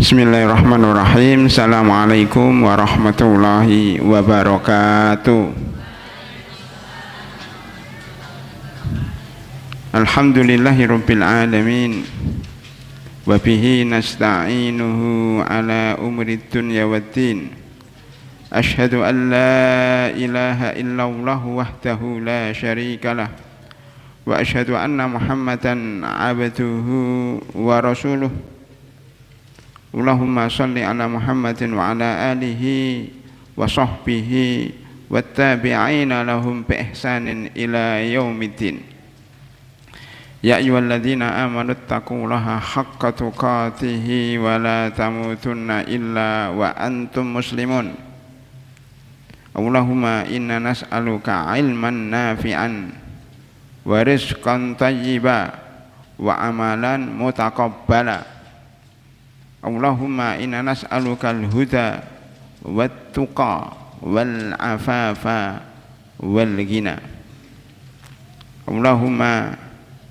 Bismillahirrahmanirrahim. Assalamualaikum warahmatullahi wabarakatuh. Alhamdulillahirabbil alamin. Wa bihi nasta'inuhu ala umrid dunya waddin. Asyhadu an la ilaha illallah wahdahu la syarikalah. Wa asyhadu anna Muhammadan abduhu wa rasuluh. Allahumma salli ala Muhammadin wa ala alihi wa sahbihi wattabi'ina lahum bi ihsanin ila yaumiddin. Ya ayyuhalladzina amanu taqullaha haqqa tuqatih wa la tamutunna illa wa antum muslimun. Allahumma inna nas'aluka ilman nafi'an wa rizqan thayyiban wa amalan mutaqabbala. Allahumma inna nas'aluka al-huda wat-tuqa wal-afafa wal-ghina. Allahumma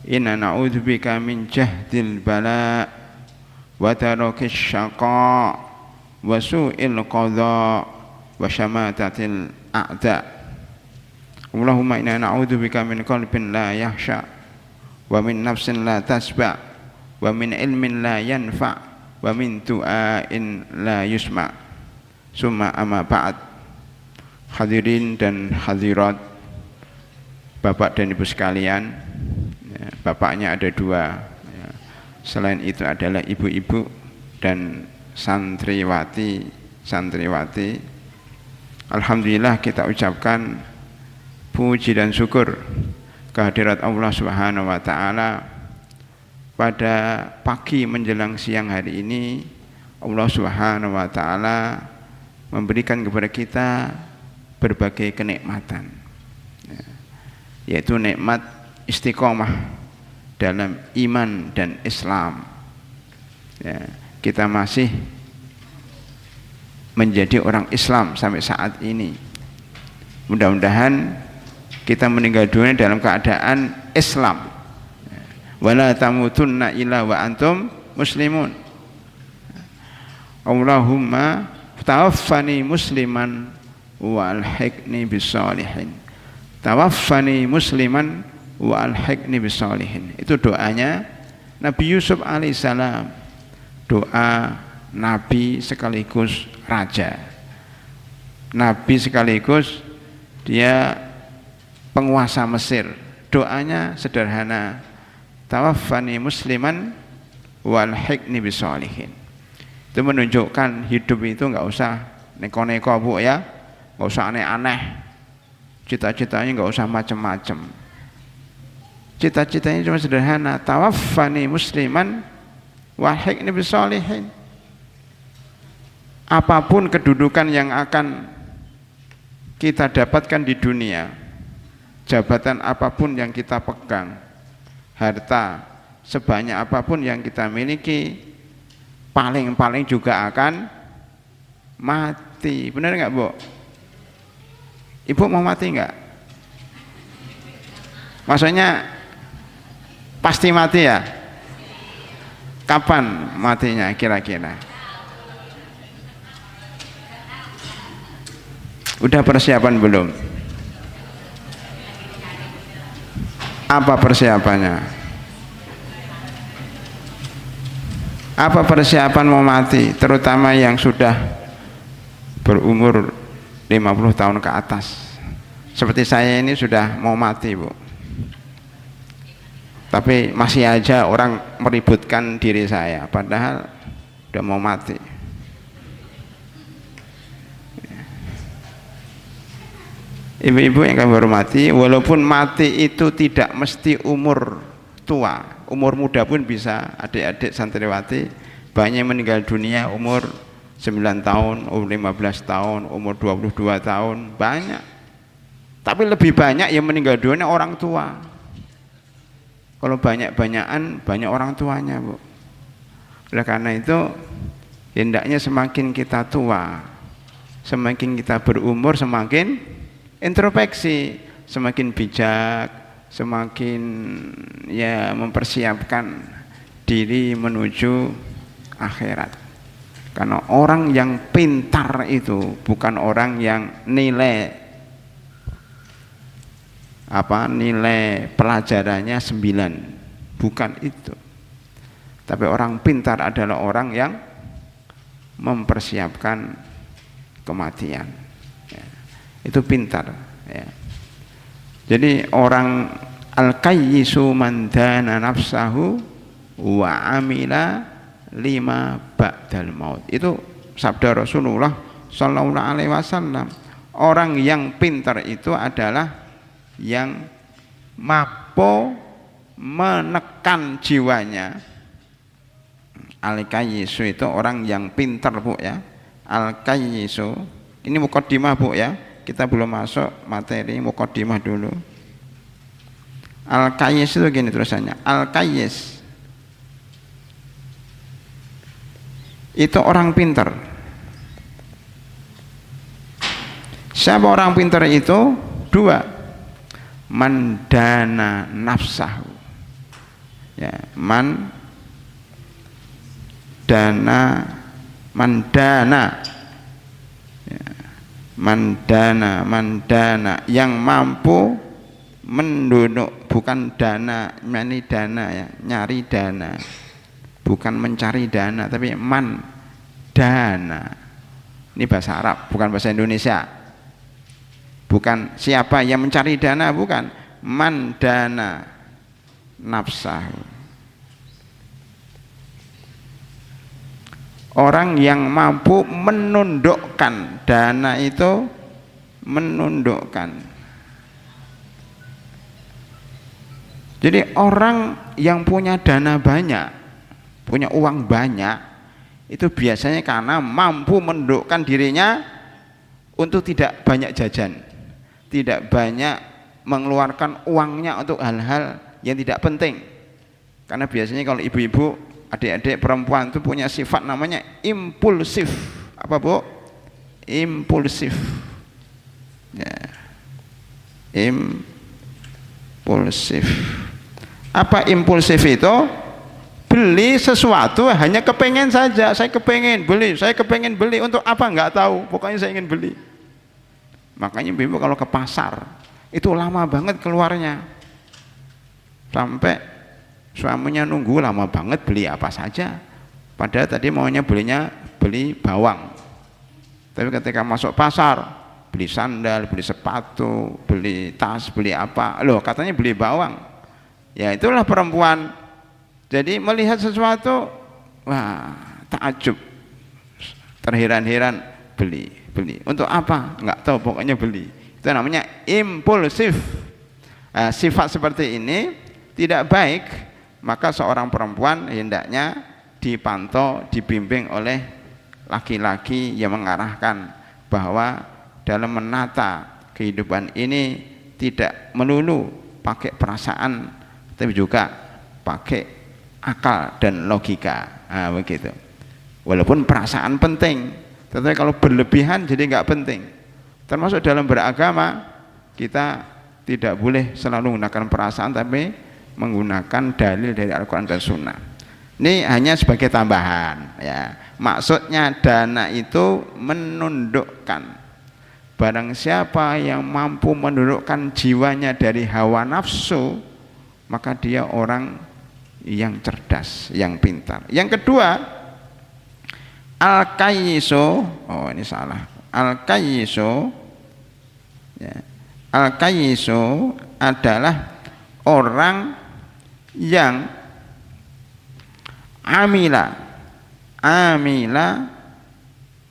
inna na'udzubika min jahdil bala wa tarakis syaqa wa su'il qadha wa syamatatil a'da. Allahumma inna na'udzubika min qalbin la yahsha wa min nafsin la tasba wa min ilmin la yanfa' wa min du'ain la yusma. Summa amma ba'd. Hadirin dan hadirat, Bapak dan Ibu sekalian, ya, bapaknya ada dua, ya. Selain itu adalah ibu-ibu dan santriwati. Alhamdulillah kita ucapkan puji dan syukur kehadirat Allah Subhanahu wa taala. Pada pagi menjelang siang hari ini Allah Subhanahu wa taala memberikan kepada kita berbagai kenikmatan, yaitu nikmat istiqomah dalam iman dan Islam. Kita masih menjadi orang Islam sampai saat ini. Mudah-mudahan kita meninggal dunia dalam keadaan Islam. Wala tamutunna illa wa antum muslimun. Allahumma tawaffani musliman wa alhiqni bisolihin. Tawaffani musliman wa alhiqni bisolihin. Itu doanya Nabi Yusuf alaihissalam, doa Nabi sekaligus raja, Nabi sekaligus dia penguasa Mesir. Doanya sederhana, tawaffani musliman wal hiqni bisolihin. Itu menunjukkan hidup itu enggak usah neko-neko Bu ya, enggak usah aneh-aneh, cita-citanya enggak usah macam-macam. Cita-citanya cuma sederhana, tawaffani musliman wal hiqni bisolihin. Apapun kedudukan yang akan kita dapatkan di dunia, jabatan apapun yang kita pegang, harta sebanyak apapun yang kita miliki, paling-paling juga akan mati. Benar nggak Bu? Ibu mau mati nggak? Maksudnya pasti mati ya? Kapan matinya kira-kira? Udah persiapan belum? Apa persiapannya? Apa persiapan mau mati? Terutama yang sudah berumur 50 tahun ke atas. Seperti saya ini sudah mau mati Bu. Tapi masih aja orang meributkan diri saya, padahal udah mau mati. Ibu-ibu yang kami hormati, walaupun mati itu tidak mesti umur tua, umur muda pun bisa. Adik-adik santriwati banyak yang meninggal dunia umur 9 tahun, umur 15 tahun, umur 22 tahun, banyak. Tapi lebih banyak yang meninggal dunia orang tua. Kalau banyak-banyakan, banyak orang tuanya Bu. Oleh karena itu hendaknya semakin kita tua, semakin kita berumur, semakin introspeksi, semakin bijak, semakin ya mempersiapkan diri menuju akhirat. Karena orang yang pintar itu bukan orang yang nilai pelajarannya 9, bukan itu. Tapi orang pintar adalah orang yang mempersiapkan kematian, ya. Itu pintar, ya. Jadi orang al-qayyisu man dana nafsahu wa amila lima ba'dal maut. Itu sabda Rasulullah sallallahu alaihi wasallam. Orang yang pintar itu adalah yang mampu menekan jiwanya. Al-qayyisu itu orang yang pintar, Bu, ya. Al-qayyisu ini mukaddimah, Bu, ya. Kita belum masuk materi, mukaddimah dulu. Al-qayyis itu gini tulisannya. Al-qayyis itu orang pintar. Siapa orang pintar itu? 2. Mandana nafsahu, ya, mandana, ya, mandana yang mampu menduduk, bukan dana, ini dana, ya, nyari dana, bukan mencari dana, tapi dana. Ini bahasa Arab, bukan bahasa Indonesia. Bukan siapa yang mencari dana, bukan. Mandana nafsahu, orang yang mampu menundukkan dana itu, menundukkan. Jadi orang yang punya dana banyak, punya uang banyak, itu biasanya karena mampu menundukkan dirinya untuk tidak banyak jajan, tidak banyak mengeluarkan uangnya untuk hal-hal yang tidak penting. Karena biasanya kalau ibu-ibu, adik-adik perempuan itu punya sifat namanya impulsif. Apa, Bu? Impulsif, ya. Impulsif. Apa impulsif itu? Beli sesuatu hanya kepengen saja. Saya kepengen beli, saya kepengen beli. Untuk apa nggak tahu, pokoknya saya ingin beli. Makanya ibu kalau ke pasar itu lama banget keluarnya, sampai suaminya nunggu lama banget beli apa saja. Padahal tadi maunya beli bawang, tapi ketika masuk pasar beli sandal, beli sepatu, beli tas, beli apa, loh katanya beli bawang. Ya itulah perempuan. Jadi melihat sesuatu, wah takjub, terheran-heran, beli. Untuk apa? Nggak tahu, pokoknya beli. Itu namanya impulsif. Sifat seperti ini tidak baik. Maka seorang perempuan hendaknya dipantau, dibimbing oleh laki-laki yang mengarahkan bahwa dalam menata kehidupan ini tidak melulu pakai perasaan, tapi juga pakai akal dan logika. Begitu. Walaupun perasaan penting, tetapi kalau berlebihan jadi nggak penting. Termasuk dalam beragama, kita tidak boleh selalu menggunakan perasaan, tapi menggunakan dalil dari Al-Quran dan Sunnah. Ini hanya sebagai tambahan, ya. Maksudnya dana itu menundukkan. Barang siapa yang mampu menundukkan jiwanya dari hawa nafsu, maka dia orang yang cerdas, yang pintar. Yang kedua, al-qayyisu, oh ini salah, al-qayyisu, ya. Al-qayyisu adalah orang yang amila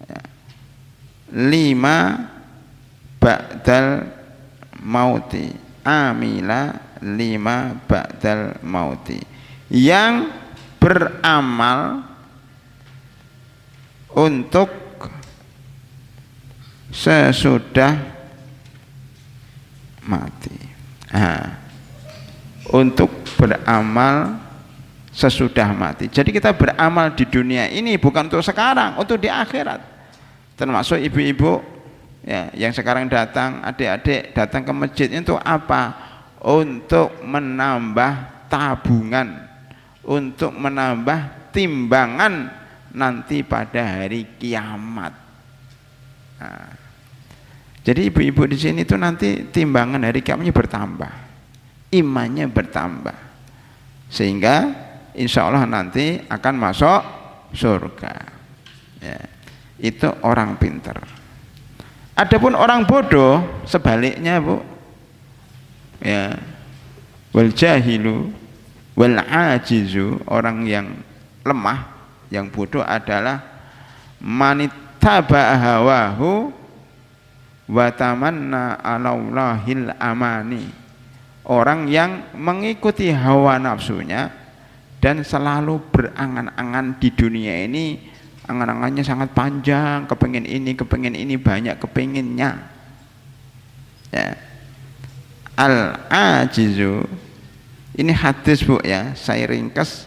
ya, 5 ba'dal mauti, amila 5 ba'dal mauti, yang beramal untuk sesudah mati. Untuk beramal sesudah mati. Jadi kita beramal di dunia ini bukan untuk sekarang, untuk di akhirat. Termasuk ibu-ibu, ya, yang sekarang datang, adik-adik datang ke masjid untuk apa? Untuk menambah tabungan, untuk menambah timbangan nanti pada hari kiamat. Nah, jadi ibu-ibu di sini tuh nanti timbangan hari kiamatnya bertambah, imannya bertambah, sehingga insya Allah nanti akan masuk surga. Ya, itu orang pintar. Adapun orang bodoh sebaliknya, Bu. Ya, wal jahilu wal ajizu, orang yang lemah, yang bodoh adalah manittaba hawahu wa tamanna 'alallahil amani, orang yang mengikuti hawa nafsunya dan selalu berangan-angan di dunia ini, angan-angannya sangat panjang, kepengen ini, banyak kepengennya. Ya. Al-ajizu, ini hadis, Bu, ya, saya ringkas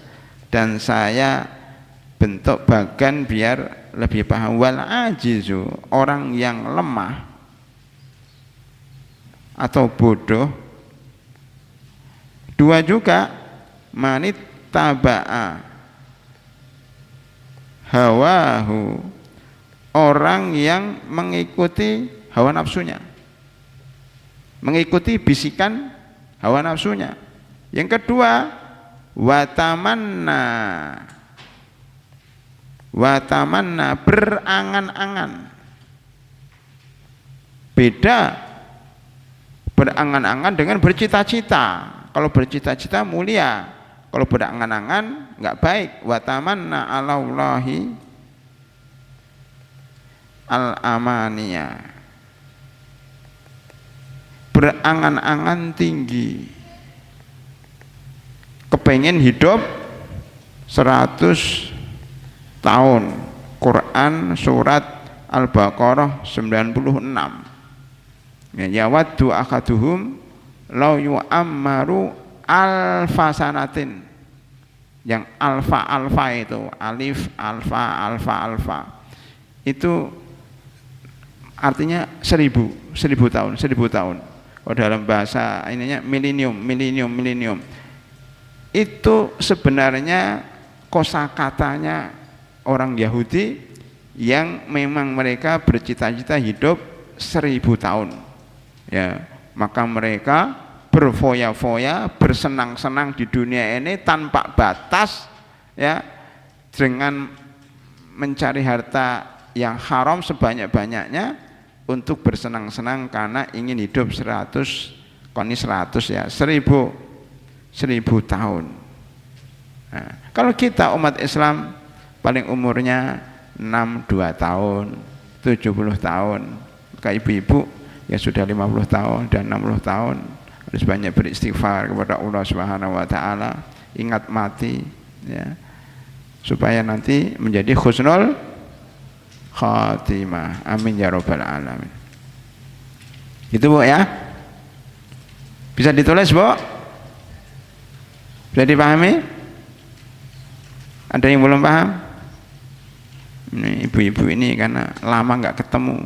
dan saya bentuk bagan biar lebih paham. Wal ajizu, orang yang lemah atau bodoh. Dua juga, manit taba'a hawahu, orang yang mengikuti hawa nafsunya, mengikuti bisikan hawa nafsunya. Yang kedua, watamanna, berangan-angan. Beda berangan-angan dengan bercita-cita. Kalau bercita-cita mulia, kalau berangan-angan nggak baik. Watamanna 'alallahi al-amaniya, berangan-angan tinggi, kepengen hidup 100 tahun. Quran surat Al-Baqarah 96. Ya waddu akaduhum law yu'ammaru alfasanatin. Yang alfa itu alif alfa itu artinya 1000 tahun. Oh, dalam bahasa ininya milenium. Itu sebenarnya kosakatanya orang Yahudi yang memang mereka bercita-cita hidup 1000 tahun. Ya, maka mereka berfoya-foya, bersenang-senang di dunia ini tanpa batas, ya, dengan mencari harta yang haram sebanyak-banyaknya untuk bersenang-senang karena ingin hidup 100 ya, 1000 tahun. Nah, kalau kita umat Islam paling umurnya 62 tahun, 70 tahun. Maka ibu-ibu yang sudah 50 tahun dan 60 tahun harus banyak beristighfar kepada Allah Subhanahu wa taala, ingat mati, ya, supaya nanti menjadi husnul khatimah. Amin ya rabbal alamin. Itu, Bu, ya. Bisa ditulis, Bu? Bisa dipahami? Ada yang belum paham? Ini ibu-ibu ini karena lama nggak ketemu,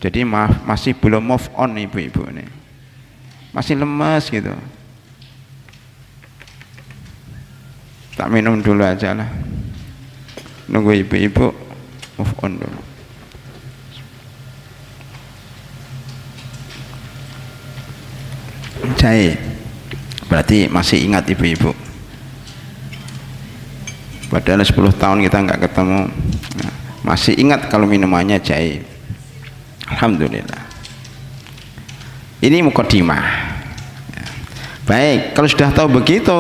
jadi masih belum move on ibu-ibu ini, masih lemes gitu. Tak minum dulu aja lah, nunggu ibu-ibu move on dulu. Jahe, berarti masih ingat ibu-ibu. Padahal 10 tahun kita nggak ketemu, nah, masih ingat kalau minumannya jahe. Alhamdulillah. Ini mukadimah. Baik, kalau sudah tahu begitu,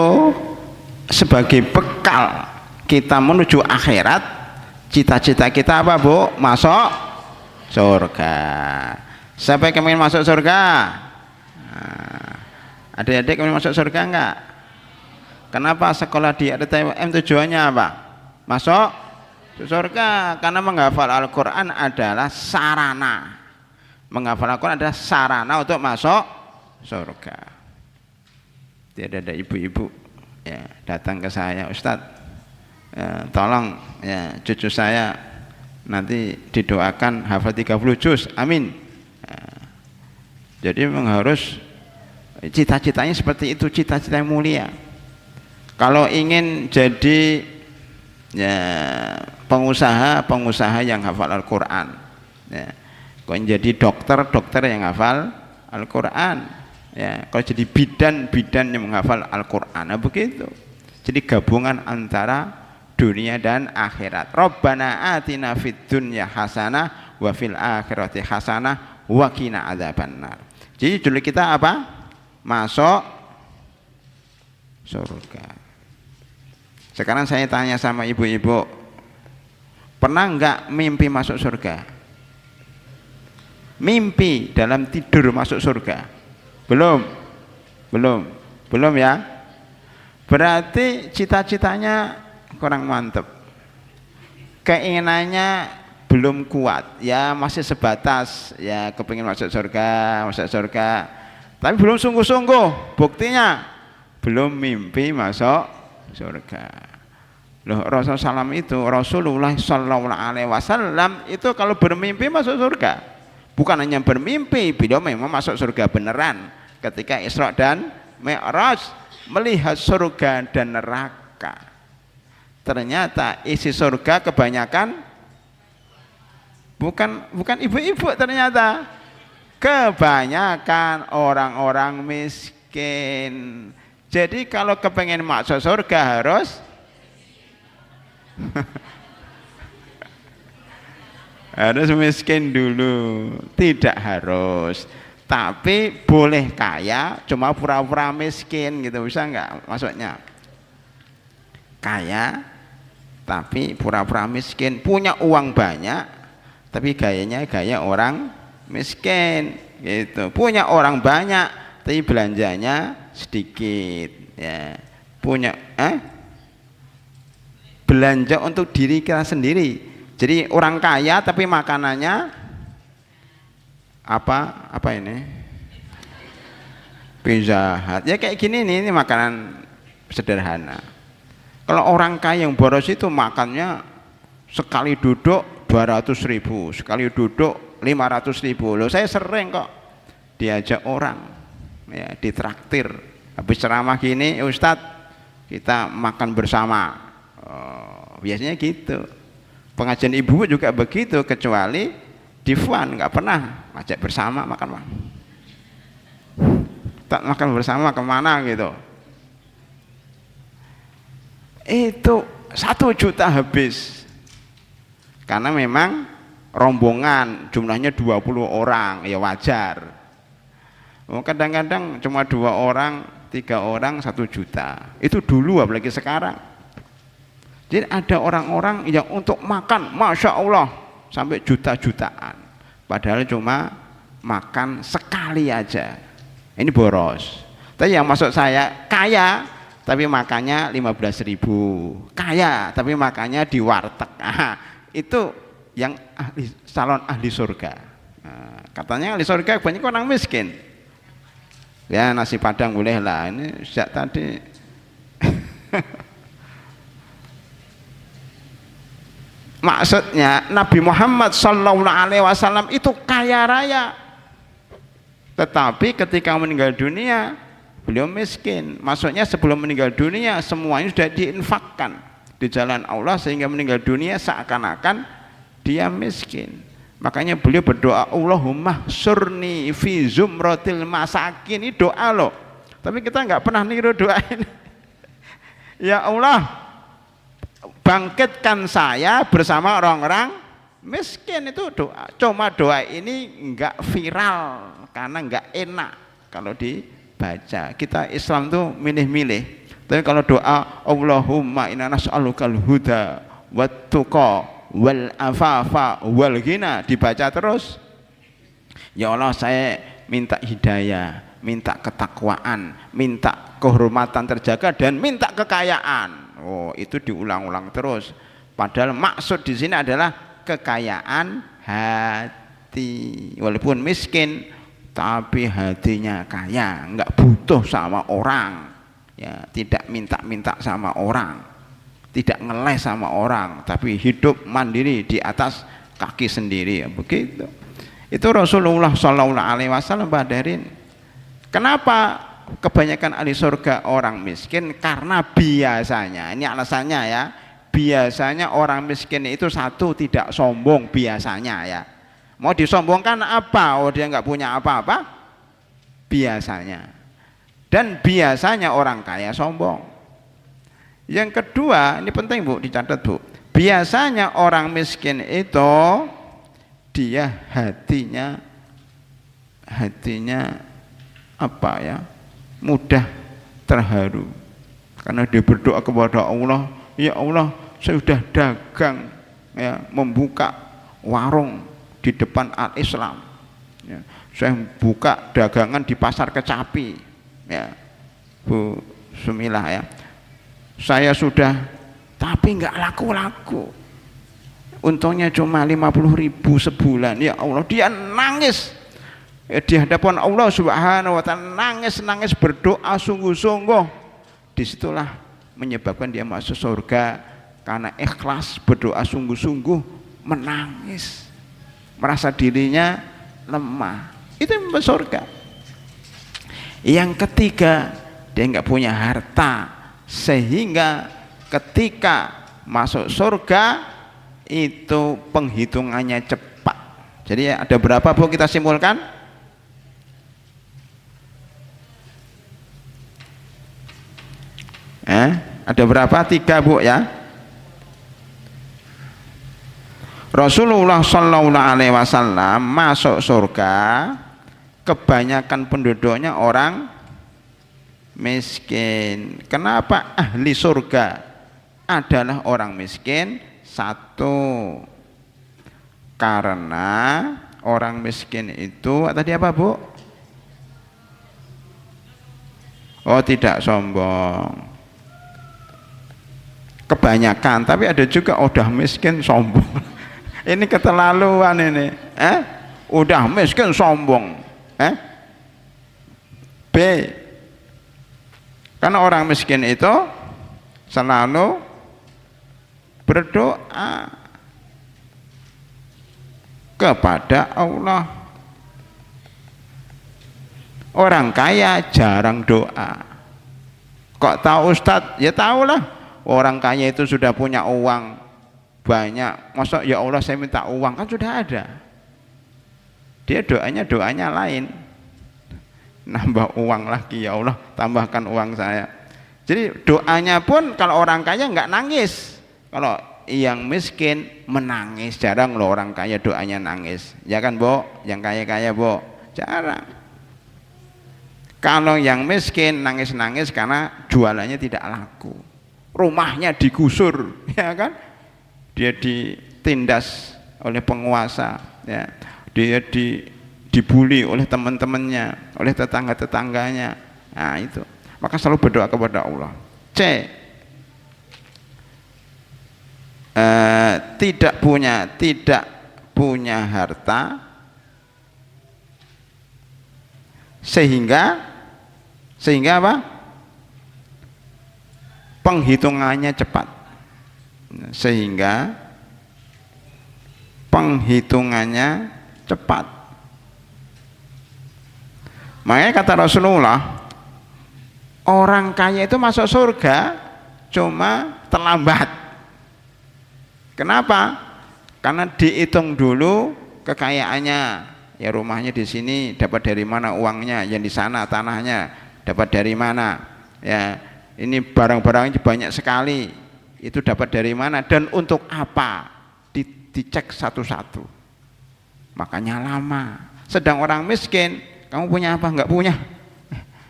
sebagai bekal kita menuju akhirat, cita-cita kita apa, Bu? Masuk surga. Siapa yang ingin masuk surga? Nah, adik-adik ingin masuk surga enggak? Kenapa sekolah di RTM tujuannya apa? Masuk surga. Karena menghafal Al-Quran adalah sarana. Menghafal Al-Quran adalah sarana untuk masuk surga. Tidak ada ibu-ibu, ya, datang ke saya, Ustadz, ya, tolong, ya, cucu saya nanti didoakan hafal 30 juz, amin. Ya, jadi memang harus cita-citanya seperti itu, cita-cita yang mulia. Kalau ingin jadi Ya, pengusaha yang hafal Al-Qur'an. Ya. Kalau jadi dokter yang hafal Al-Qur'an. Ya, kalau jadi bidan yang menghafal Al-Qur'an. Nah, begitu. Jadi gabungan antara dunia dan akhirat. Rabbana atina fid dunya hasanah wa fil akhirati hasanah wa qina adzabannar. Jadi judul kita apa? Masuk surga. Sekarang saya tanya sama ibu-ibu, pernah enggak mimpi masuk surga? Mimpi dalam tidur masuk surga? Belum ya? Berarti cita-citanya kurang mantep, keinginannya belum kuat, ya masih sebatas ya kepingin masuk surga, tapi belum sungguh-sungguh. Buktinya belum mimpi masuk surga. Loh, Rasulullah Sallallahu Alaihi Wasallam itu kalau bermimpi masuk surga, bukan hanya bermimpi, beliau memang masuk surga beneran ketika Isra dan Mi'raj, melihat surga dan neraka. Ternyata isi surga kebanyakan bukan ibu-ibu, ternyata kebanyakan orang-orang miskin. Jadi kalau kepengen masuk surga harus harus miskin dulu. Tidak harus, tapi boleh kaya cuma pura-pura miskin gitu, bisa nggak? Maksudnya kaya tapi pura-pura miskin, punya uang banyak tapi gayanya gaya orang miskin gitu. Punya orang banyak tapi belanjanya sedikit, ya. Punya belanja untuk diri kita sendiri. Jadi orang kaya tapi makanannya apa ini? Pizza Hut. Ya kayak gini nih, ini makanan sederhana. Kalau orang kaya yang boros itu makannya sekali duduk 200.000, sekali duduk 500.000. Loh, saya sering kok diajak orang, ya, ditraktir. Habis ceramah gini, Ustadz, kita makan bersama. Biasanya gitu. Pengajian ibu juga begitu, kecuali di Fuan nggak pernah ajak bersama makan. Tak makan bersama kemana gitu. Itu 1 juta habis. Karena memang rombongan jumlahnya 20 orang, ya wajar. Kadang-kadang cuma 2 orang, 3 orang 1 juta. Itu dulu, apalagi sekarang. Jadi ada orang-orang yang untuk makan, Masya Allah, sampai juta-jutaan. Padahal cuma makan sekali aja. Ini boros. Tapi yang maksud saya, kaya tapi makannya 15.000. Kaya tapi makannya di warteg. Itu yang calon ahli surga. Katanya ahli surga banyak orang miskin. Ya nasi padang boleh lah. Ini sejak tadi. Maksudnya Nabi Muhammad Sallallahu Alaihi Wasallam itu kaya raya, tetapi ketika meninggal dunia beliau miskin. Maksudnya sebelum meninggal dunia semuanya sudah diinfakkan di jalan Allah, sehingga meninggal dunia seakan-akan dia miskin. Makanya beliau berdoa, Allahumma surni fi zumratil masakin. Ini doa loh, tapi kita nggak pernah niru doa ini. Ya Allah, bangkitkan saya bersama orang-orang miskin. Itu doa. Cuma doa ini enggak viral karena enggak enak kalau dibaca. Kita Islam tuh milih-milih. Tapi kalau doa Allahumma inna nas'alukal huda wat tuqa wal afafa wal ghina, dibaca terus. Ya Allah, saya minta hidayah, minta ketakwaan, minta kehormatan terjaga, dan minta kekayaan. Oh, itu diulang-ulang terus. Padahal maksud di sini adalah kekayaan hati. Walaupun miskin, tapi hatinya kaya, enggak butuh sama orang, ya, tidak minta-minta sama orang, tidak ngeles sama orang, tapi hidup mandiri di atas kaki sendiri, ya, begitu. Itu Rasulullah Sallallahu Alaihi Wasallam. Badarin. Kenapa kebanyakan ahli surga orang miskin? Karena biasanya, ini alasannya ya, biasanya orang miskin itu satu, tidak sombong biasanya ya. Mau disombongkan apa? Oh dia nggak punya apa-apa biasanya. Dan biasanya orang kaya sombong. Yang kedua, ini penting Bu, dicatat Bu. Biasanya orang miskin itu dia hatinya apa ya? Mudah terharu. Karena dia berdoa kepada Allah, ya Allah, saya sudah dagang ya, membuka warung di depan Al-Islam ya. Saya buka dagangan di pasar Kecapi ya Bu Sumilah ya, saya sudah, tapi nggak laku-laku, untungnya cuma 50.000 sebulan. Ya Allah, dia nangis di hadapan Allah Subhanahu wa Ta'ala, nangis berdoa sungguh-sungguh. Disitulah menyebabkan dia masuk surga, karena ikhlas berdoa sungguh-sungguh, menangis, merasa dirinya lemah, itu yang masuk surga. Yang ketiga, dia nggak punya harta, sehingga ketika masuk surga itu penghitungannya cepat. Jadi ada berapa Bu kita simpulkan? Ada berapa? 3 Bu ya. Rasulullah Shallallahu Alaihi Wasallam masuk surga, kebanyakan penduduknya orang miskin. Kenapa ahli surga adalah orang miskin? Satu, karena orang miskin itu tadi apa Bu? Oh tidak sombong. Kebanyakan, tapi ada juga udah miskin sombong. Ini keterlaluan ini. Udah miskin sombong. B, karena orang miskin itu selalu berdoa kepada Allah. Orang kaya jarang doa. Kok tahu Ustadz? Ya tahulah, orang kaya itu sudah punya uang banyak, masa ya Allah saya minta uang, kan sudah ada. Dia doanya lain, nambah uang lagi, ya Allah tambahkan uang saya. Jadi doanya pun kalau orang kaya nggak nangis, kalau yang miskin menangis. Jarang loh orang kaya doanya nangis, ya kan Bu? Yang kaya-kaya Bu, jarang. Kalau yang miskin nangis-nangis karena jualannya tidak laku, rumahnya digusur, ya kan? Dia ditindas oleh penguasa, ya. Dia dibully oleh teman-temannya, oleh tetangga-tetangganya. Nah itu, maka selalu berdoa kepada Allah. C, tidak punya harta, sehingga apa? Penghitungannya cepat. Sehingga penghitungannya cepat. Makanya kata Rasulullah, orang kaya itu masuk surga cuma terlambat. Kenapa? Karena dihitung dulu kekayaannya. Ya rumahnya di sini dapat dari mana uangnya, yang di sana tanahnya dapat dari mana. Ya ini barang-barangnya banyak sekali. Itu dapat dari mana dan untuk apa, dicek satu-satu, makanya lama. Sedang orang miskin, kamu punya apa? Enggak punya,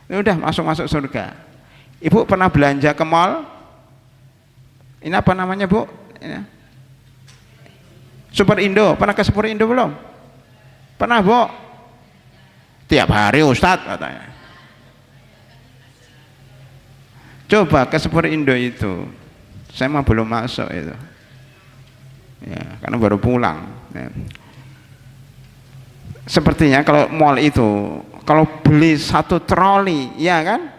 udah masuk surga. Ibu pernah belanja ke mall? Ini apa namanya Bu? Ini. Super Indo, pernah ke Super Indo belum? Pernah Bu? Tiap hari Ustadz katanya. Coba ke Super Indo itu. Saya mah belum masuk itu ya, karena baru pulang ya. Sepertinya kalau mall itu, kalau beli 1 troli ya kan,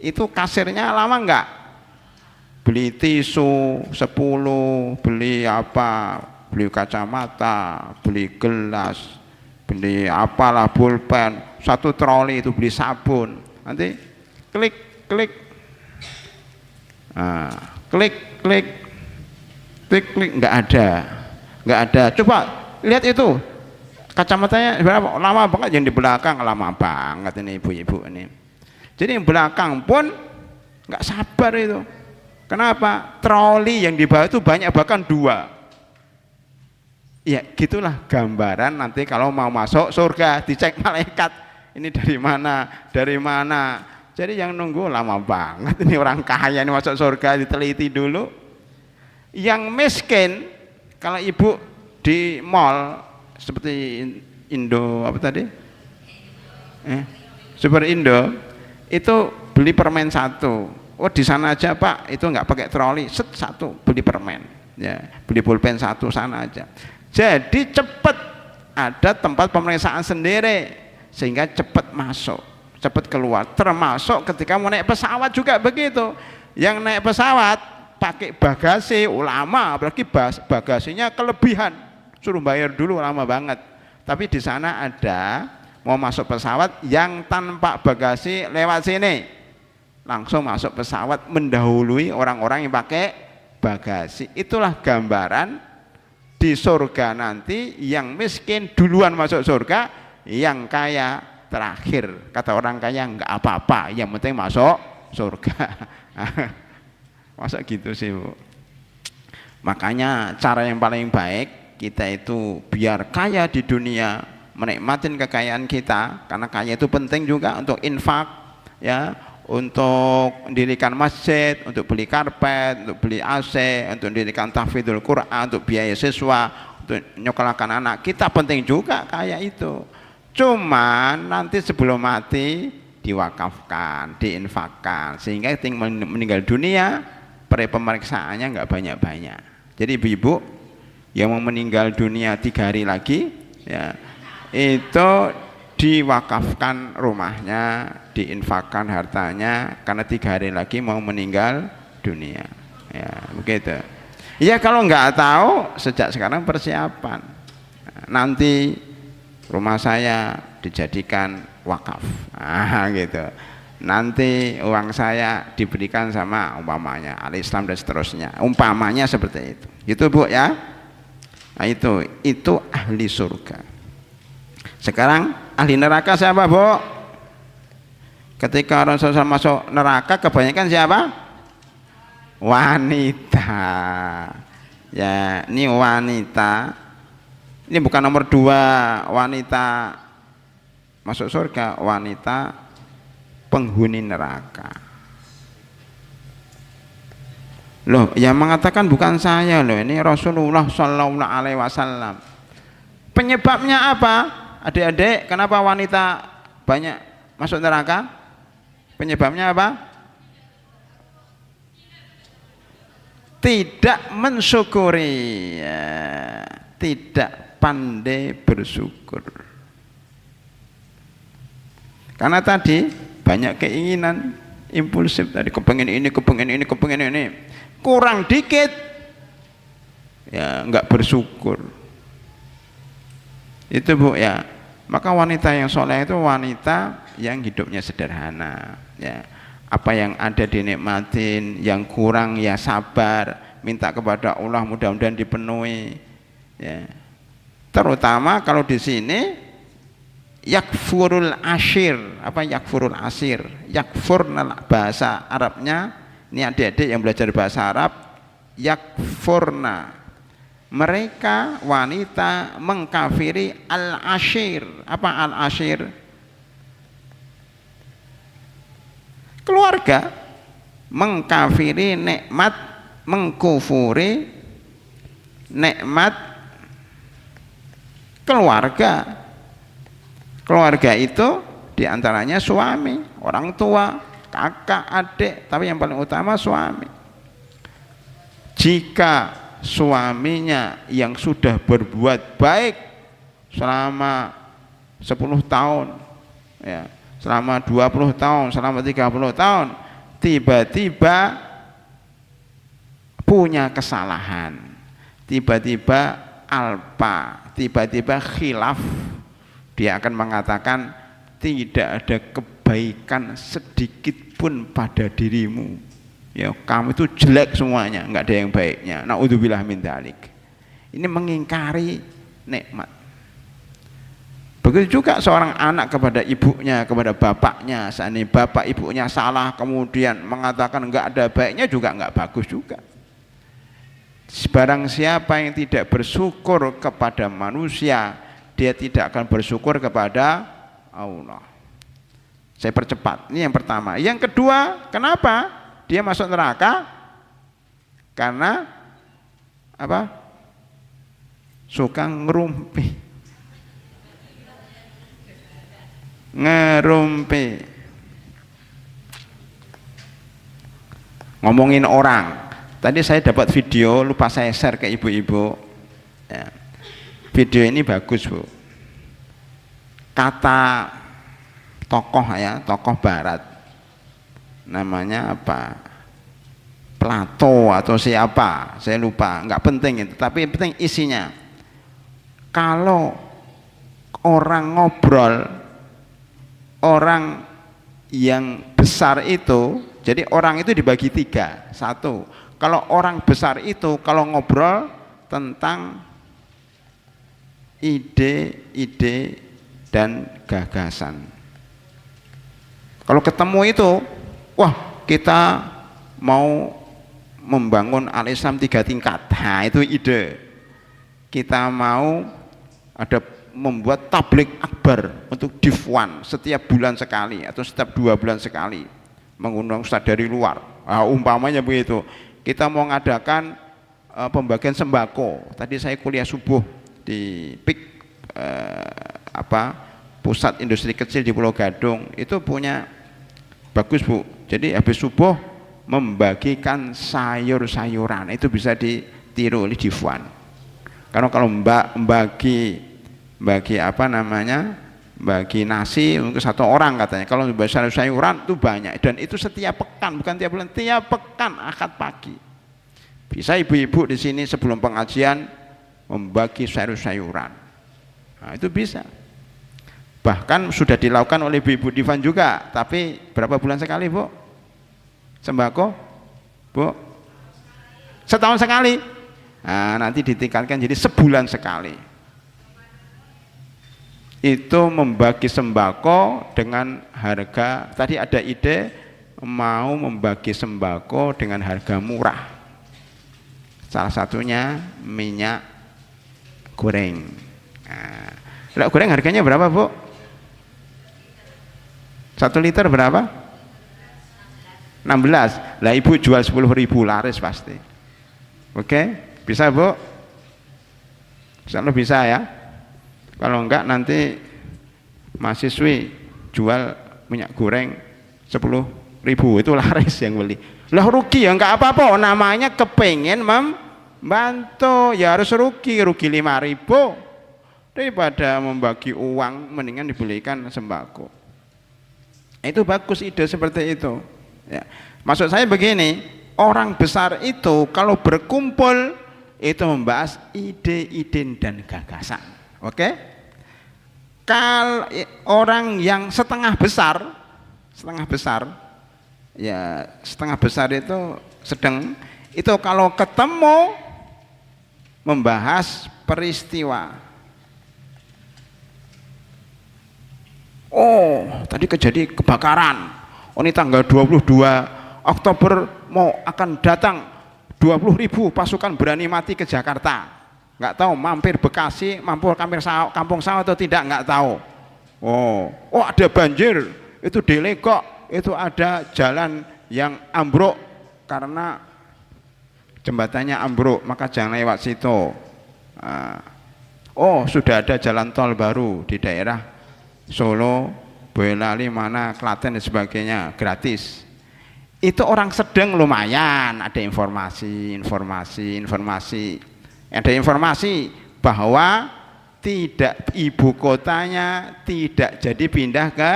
itu kasirnya lama enggak? Beli tisu 10, beli apa, beli kacamata, beli gelas, beli apalah, pulpen, 1 troli itu, beli sabun, nanti klik, nah, klik, Klik nggak ada. Coba lihat itu kacamatanya berapa lama banget, yang di belakang lama banget ini ibu-ibu ini. Jadi yang belakang pun nggak sabar itu. Kenapa? Troli yang di bawah itu banyak, bahkan 2. Ya gitulah gambaran nanti kalau mau masuk surga, dicek malaikat ini dari mana. Jadi yang nunggu lama banget ini, orang kaya ini masuk surga diteliti dulu. Yang miskin, kalau ibu di mall seperti Indo apa tadi? Super Indo itu beli permen 1. Oh di sana aja Pak, itu nggak pakai troli, set 1 beli permen, ya beli pulpen 1 sana aja. Jadi cepat ada tempat pemeriksaan sendiri sehingga cepat masuk, cepat keluar. Termasuk ketika mau naik pesawat juga begitu. Yang naik pesawat pakai bagasi, ulama apalagi bagasinya kelebihan, suruh bayar dulu lama banget. Tapi di sana ada mau masuk pesawat yang tanpa bagasi lewat sini, langsung masuk pesawat mendahului orang-orang yang pakai bagasi. Itulah gambaran di surga nanti, yang miskin duluan masuk surga, yang kaya terakhir. Kata orang kaya nggak apa-apa, yang penting masuk surga. Masa gitu sih Bu. Makanya cara yang paling baik kita itu biar kaya di dunia, menikmatin kekayaan kita, karena kaya itu penting juga untuk infak, ya, untuk mendirikan masjid, untuk beli karpet, untuk beli AC, untuk mendirikan tahfidzul Quran, untuk biaya siswa, untuk nyekolahkan anak kita, penting juga kaya itu. Cuman nanti sebelum mati diwakafkan, diinfakkan, sehingga tinggal meninggal dunia pemeriksaannya nggak banyak-banyak. Jadi ibu-ibu yang mau meninggal dunia 3 hari lagi, ya, itu diwakafkan rumahnya, diinfakkan hartanya, karena 3 hari lagi mau meninggal dunia, ya begitu. Ya kalau nggak tahu, sejak sekarang persiapan, nanti rumah saya dijadikan wakaf, gitu. Nanti uang saya diberikan sama umpamanya Al-Islam dan seterusnya, umpamanya seperti itu, gitu Bu ya. Nah itu ahli surga. Sekarang ahli neraka siapa Bu? Ketika Rasulullah masuk neraka kebanyakan siapa? Wanita. Ya ini wanita, ini bukan nomor 2 wanita masuk surga, wanita penghuni neraka. Loh, yang mengatakan bukan saya loh, ini Rasulullah Shallallahu Alaihi Wasallam. Penyebabnya apa? Adik-adik, kenapa wanita banyak masuk neraka? Penyebabnya apa? Tidak mensyukuri, ya, tidak pandai bersyukur. Karena tadi banyak keinginan impulsif, tadi kepengen ini, kurang dikit ya nggak bersyukur. Itu Bu ya. Maka wanita yang soleh itu wanita yang hidupnya sederhana, ya. Apa yang ada dinikmatin, yang kurang ya sabar, minta kepada Allah mudah-mudahan dipenuhi, ya. Terutama kalau di sini yakfurul ashir. Apa yakfurul asir? Yakfur bahasa Arabnya, ini adik-adik yang belajar bahasa Arab, yakfurna, mereka wanita mengkafiri al-ashir. Apa al-ashir? Keluarga. Mengkafiri nikmat, mengkufuri nikmat keluarga. Keluarga itu diantaranya suami, orang tua, kakak, adik, tapi yang paling utama suami. Jika suaminya yang sudah berbuat baik selama 10 tahun, ya, selama 20 tahun, selama 30 tahun, tiba-tiba punya kesalahan, tiba-tiba alpa, tiba-tiba khilaf, dia akan mengatakan tidak ada kebaikan sedikit pun pada dirimu. Ya, kamu itu jelek semuanya, nggak ada yang baiknya. Naudzubillah min dzalik. Ini mengingkari nikmat. Begitu juga seorang anak kepada ibunya, kepada bapaknya. Seandainya bapak ibunya salah kemudian mengatakan nggak ada baiknya juga nggak bagus juga. Barang siapa yang tidak bersyukur kepada manusia, dia tidak akan bersyukur kepada Allah. Saya percepat. Ini yang pertama. Yang kedua, kenapa dia masuk neraka? Karena apa? Suka ngerumpi. Ngomongin orang. Tadi saya dapat video, lupa saya share ke ibu-ibu. Ya. Video ini bagus, Bu. Kata tokoh ya, tokoh barat. Namanya apa? Plato atau siapa? Saya lupa, nggak penting itu. Tapi yang penting isinya. Kalau orang ngobrol, orang yang besar itu, jadi orang itu dibagi tiga. Satu, kalau orang besar itu kalau ngobrol tentang ide-ide dan gagasan. Kalau ketemu itu, wah kita mau membangun al-Islam 3 tingkat. Nah itu ide. Kita mau ada membuat tabligh akbar untuk Difwan setiap bulan sekali atau setiap 2 bulan sekali, mengundang ustaz dari luar. Nah, umpamanya begitu. Kita mau mengadakan pembagian sembako. Tadi saya kuliah subuh di PIK pusat industri kecil di Pulau Gadung. Itu punya bagus, Bu. Jadi habis subuh membagikan sayur-sayuran. Itu bisa ditiru oleh Difwan. Karena kalau bagi apa namanya, bagi nasi untuk 1 orang katanya. Kalau bagi sayur-sayuran itu banyak, dan itu setiap pekan, bukan tiap bulan, tiap pekan Ahad pagi. Bisa ibu-ibu di sini sebelum pengajian membagi sayur-sayuran. Nah, itu bisa. Bahkan sudah dilakukan oleh ibu-ibu Difwan juga. Tapi berapa bulan sekali, Bu? Sembako, Bu? Setahun sekali. Nah, nanti ditingkatkan jadi sebulan sekali. Itu membagi sembako dengan harga, tadi ada ide mau membagi sembako dengan harga murah. Salah satunya minyak goreng. Nah, goreng harganya berapa, Bu? 1 liter berapa? 16. Lah ibu jual 10.000, laris pasti. Oke, bisa, Bu? Insyaallah bisa ya. Kalau enggak nanti mahasiswi jual minyak goreng 10.000, itu laris yang beli. Lah rugi ya, enggak apa-apa, namanya kepengen membantu, ya harus rugi 5.000 daripada membagi uang, mendingan dibelikan sembako. Itu bagus ide seperti itu ya. Maksud saya begini, orang besar itu kalau berkumpul itu membahas ide-ide dan gagasan. Oke? Kalau orang yang setengah besar ya, setengah besar itu sedang, itu kalau ketemu membahas peristiwa. Oh, tadi kejadian kebakaran. Oh, ini tanggal 22 Oktober mau akan datang 20.000 pasukan berani mati ke Jakarta. Nggak tahu mampir Bekasi, mampir Kampung Sawah atau tidak, nggak tahu. Oh, ada banjir, itu di Legok, itu ada jalan yang ambruk karena jembatannya ambruk, maka jangan lewat situ. Sudah ada jalan tol baru di daerah Solo, Boyolali, mana Klaten dan sebagainya, gratis. Itu orang sedang lumayan ada informasi. Ada informasi bahwa tidak, ibu kotanya tidak jadi pindah ke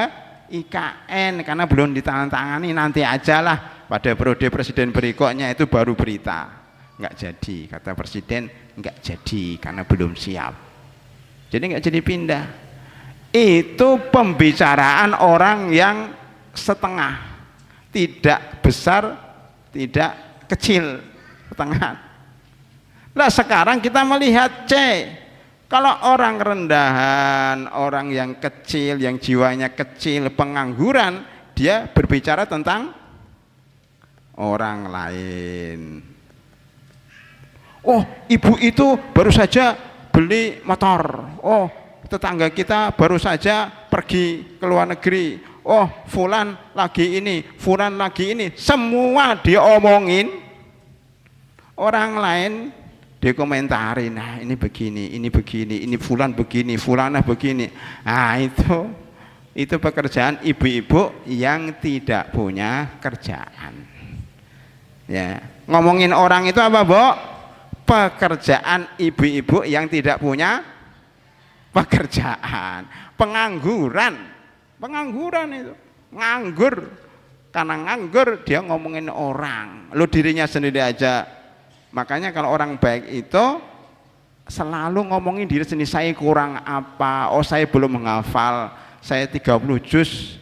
IKN karena belum ditandatangani, nanti ajalah pada periode presiden berikutnya, itu baru berita. Enggak jadi, kata presiden, enggak jadi karena belum siap. Jadi enggak jadi pindah. Itu pembicaraan orang yang setengah, tidak besar tidak kecil, setengah. Lah sekarang kita melihat C, kalau orang rendahan, orang yang kecil, yang jiwanya kecil, pengangguran, dia berbicara tentang orang lain. Oh, ibu itu baru saja beli motor. Oh, tetangga kita baru saja pergi ke luar negeri. Oh, fulan lagi ini, fulan lagi ini. Semua dia omongin. Orang lain dikomentari, nah ini begini, ini fulan begini, fulanah begini. Nah itu pekerjaan ibu-ibu yang tidak punya kerjaan. Ya, ngomongin orang itu apa, Bu? Pekerjaan ibu-ibu yang tidak punya pekerjaan, pengangguran itu, nganggur. Karena nganggur dia ngomongin orang, lo dirinya sendiri aja. Makanya kalau orang baik itu selalu ngomongin diri sendiri, saya kurang apa, oh saya belum menghafal, saya 30 juz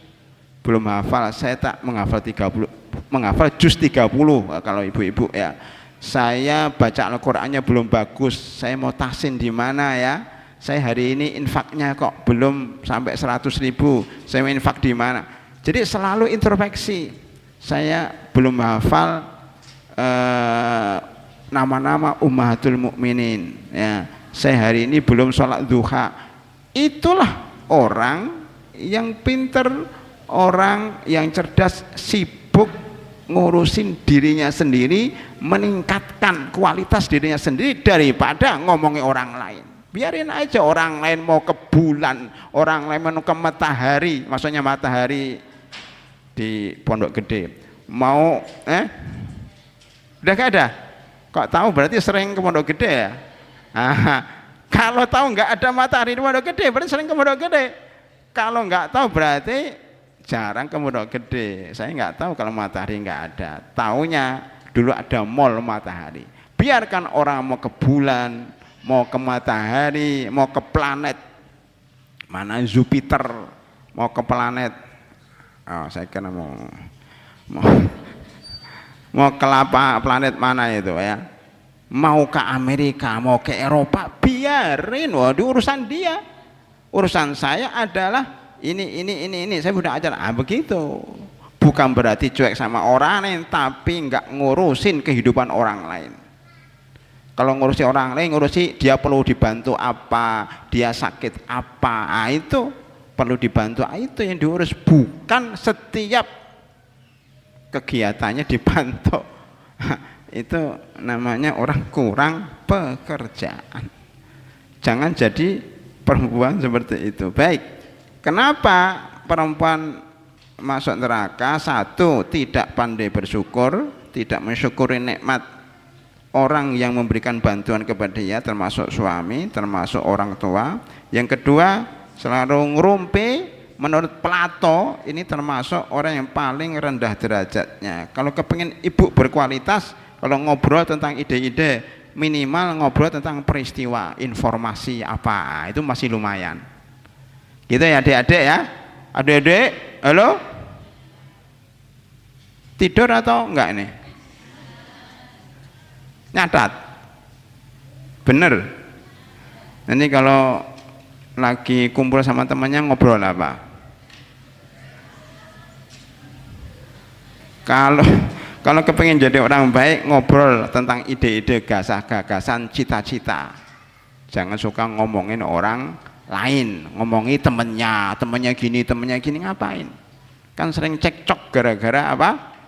belum hafal, saya tak menghafal menghafal juz 30 kalau ibu-ibu ya. Saya baca Al-Qur'annya belum bagus, saya mau tahsin di mana ya. Saya hari ini infaknya kok belum sampai 100.000, saya mau infak di mana. Jadi selalu introspeksi, saya belum hafal nama-nama ummahatul mukminin ya. Saya hari ini belum sholat duha. Itulah orang yang pinter, orang yang cerdas, sibuk ngurusin dirinya sendiri, meningkatkan kualitas dirinya sendiri daripada ngomongin orang lain. Biarin aja orang lain mau ke bulan, orang lain mau ke matahari, maksudnya matahari di Pondok Gede, mau udah gak ada. Kok tahu berarti sering ke Pondok Gede ya? Kalau tahu nggak ada matahari di Pondok Gede berarti sering ke Pondok Gede. Kalau nggak tahu berarti jarang ke Pondok Gede. Saya nggak tahu kalau matahari nggak ada. Taunya dulu ada mall matahari. Biarkan orang mau ke bulan, mau ke matahari, mau ke planet mana, Jupiter, mau ke planet, saya kira mau ke planet mana itu ya, mau ke Amerika, mau ke Eropa, biarin, waduh urusan dia. Urusan saya adalah ini saya udah ajar. Begitu. Bukan berarti cuek sama orang lain, tapi nggak ngurusin kehidupan orang lain. Kalau ngurusi orang lain, ngurusi dia perlu dibantu apa, dia sakit apa, itu perlu dibantu, itu yang diurus, bukan setiap kegiatannya dibantu. Itu namanya orang kurang pekerjaan. Jangan jadi perempuan seperti itu. Baik, kenapa perempuan masuk neraka? Satu, tidak pandai bersyukur, tidak mensyukuri nikmat orang yang memberikan bantuan kepada dia, termasuk suami, termasuk orang tua. Yang kedua, selalu ngerumpi. Menurut Plato ini termasuk orang yang paling rendah derajatnya. Kalau kepingin ibu berkualitas, kalau ngobrol tentang ide-ide, minimal ngobrol tentang peristiwa, informasi apa, itu masih lumayan. Gitu ya adik-adik ya. Adik-adik, halo? Tidur atau enggak nih? Nyatat? Bener? Nanti kalau lagi kumpul sama temannya ngobrol apa? Kalau kepengen jadi orang baik, ngobrol tentang ide-ide, gagasan, cita-cita. Jangan suka ngomongin orang lain, ngomongin temennya gini, ngapain? Kan sering cekcok gara-gara apa?